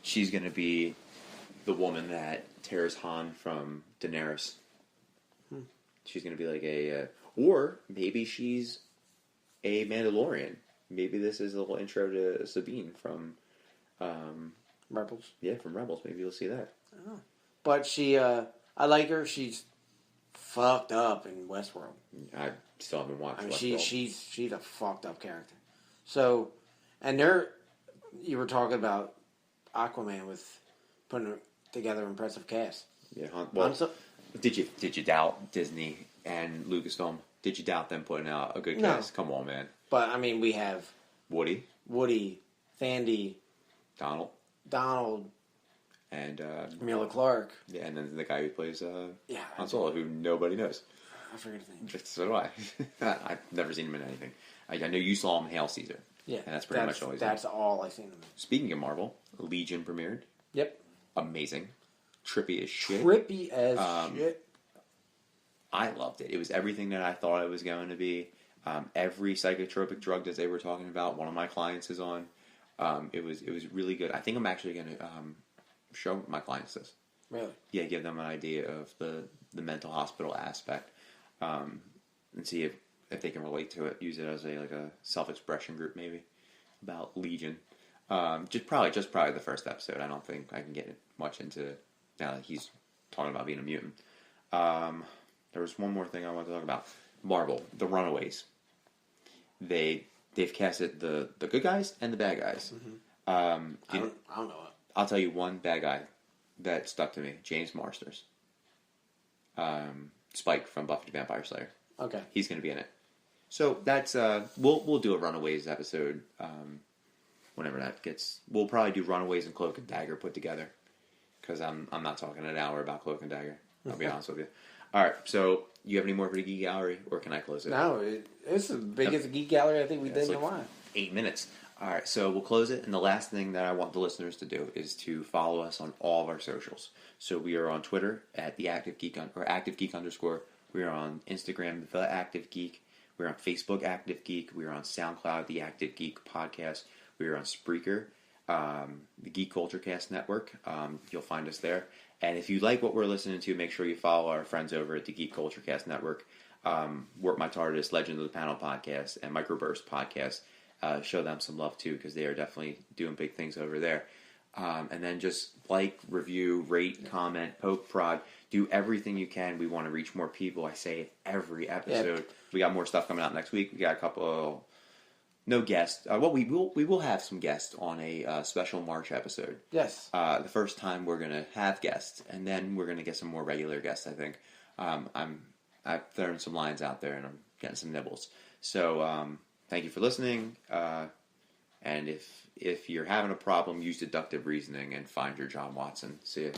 She's gonna be the woman that tears Han from Daenerys. She's gonna be like or maybe she's a Mandalorian. Maybe this is a little intro to Sabine from Rebels. Yeah, from Rebels. Maybe you'll see that. Oh. But I like her. She's fucked up in Westworld. I still haven't watched. I mean, she's a fucked up character. So, and you were talking about Aquaman with putting together an impressive cast. Yeah. Well, did you doubt Disney and Lucasfilm. Did you doubt them putting out a good No. cast? Come on, man. But, I mean, we have Woody, Sandy, Donald, and Amelia Clark. yeah, and then the guy who plays Yeah. Han Solo, who nobody knows. I forget his name. So do I. I've never seen him in anything. I know you saw him in Hail Caesar. Yeah. And that's pretty much all he's That's all I've seen him in. Speaking of Marvel, Legion premiered. Yep. Amazing. Trippy as shit. Trippy as shit. I loved it. It was everything that I thought it was going to be. Every psychotropic drug that they were talking about, one of my clients is on. It was really good. I think I'm actually going to show my clients this. Really? Yeah, give them an idea of the mental hospital aspect, and see if they can relate to it. Use it as a self-expression group, maybe, about Legion. Just probably the first episode. I don't think I can get much into now that he's talking about being a mutant. There was one more thing I wanted to talk about. Marvel, the Runaways. They've casted the good guys and the bad guys. Mm-hmm. I don't know it. I'll tell you one bad guy that stuck to me: James Marsters. Spike from Buffy the Vampire Slayer. Okay. He's going to be in it. So that's we'll do a Runaways episode whenever that gets. We'll probably do Runaways and Cloak and Dagger put together, because I'm not talking an hour about Cloak and Dagger. I'll be honest with you. All right. So you have any more for the Geek Gallery, or can I close it? No, it's the biggest geek gallery I think we did in a while. 8 minutes. All right, so we'll close it, and the last thing that I want the listeners to do is to follow us on all of our socials. So we are on Twitter at the Active Geek or Active Geek _. We are on Instagram, the Active Geek. We're on Facebook, Active Geek. We are on SoundCloud, the Active Geek Podcast. We are on Spreaker, the Geek Culture Cast Network. You'll find us there. And if you like what we're listening to, make sure you follow our friends over at the Geek Culture Cast Network. Work My TARDIS, Legend of the Panel Podcast, and Microburst Podcast. Show them some love too, because they are definitely doing big things over there. And then just like, review, rate, comment, poke, prod, do everything you can. We want to reach more people. I say it every episode. Yep. We got more stuff coming out next week. We got a couple, no guests. We will have some guests on a special March episode. Yes. The first time we're gonna have guests, and then we're gonna get some more regular guests. I think. I've thrown some lines out there, and I'm getting some nibbles. So. Thank you for listening, and if you're having a problem, use deductive reasoning and find your John Watson. See you.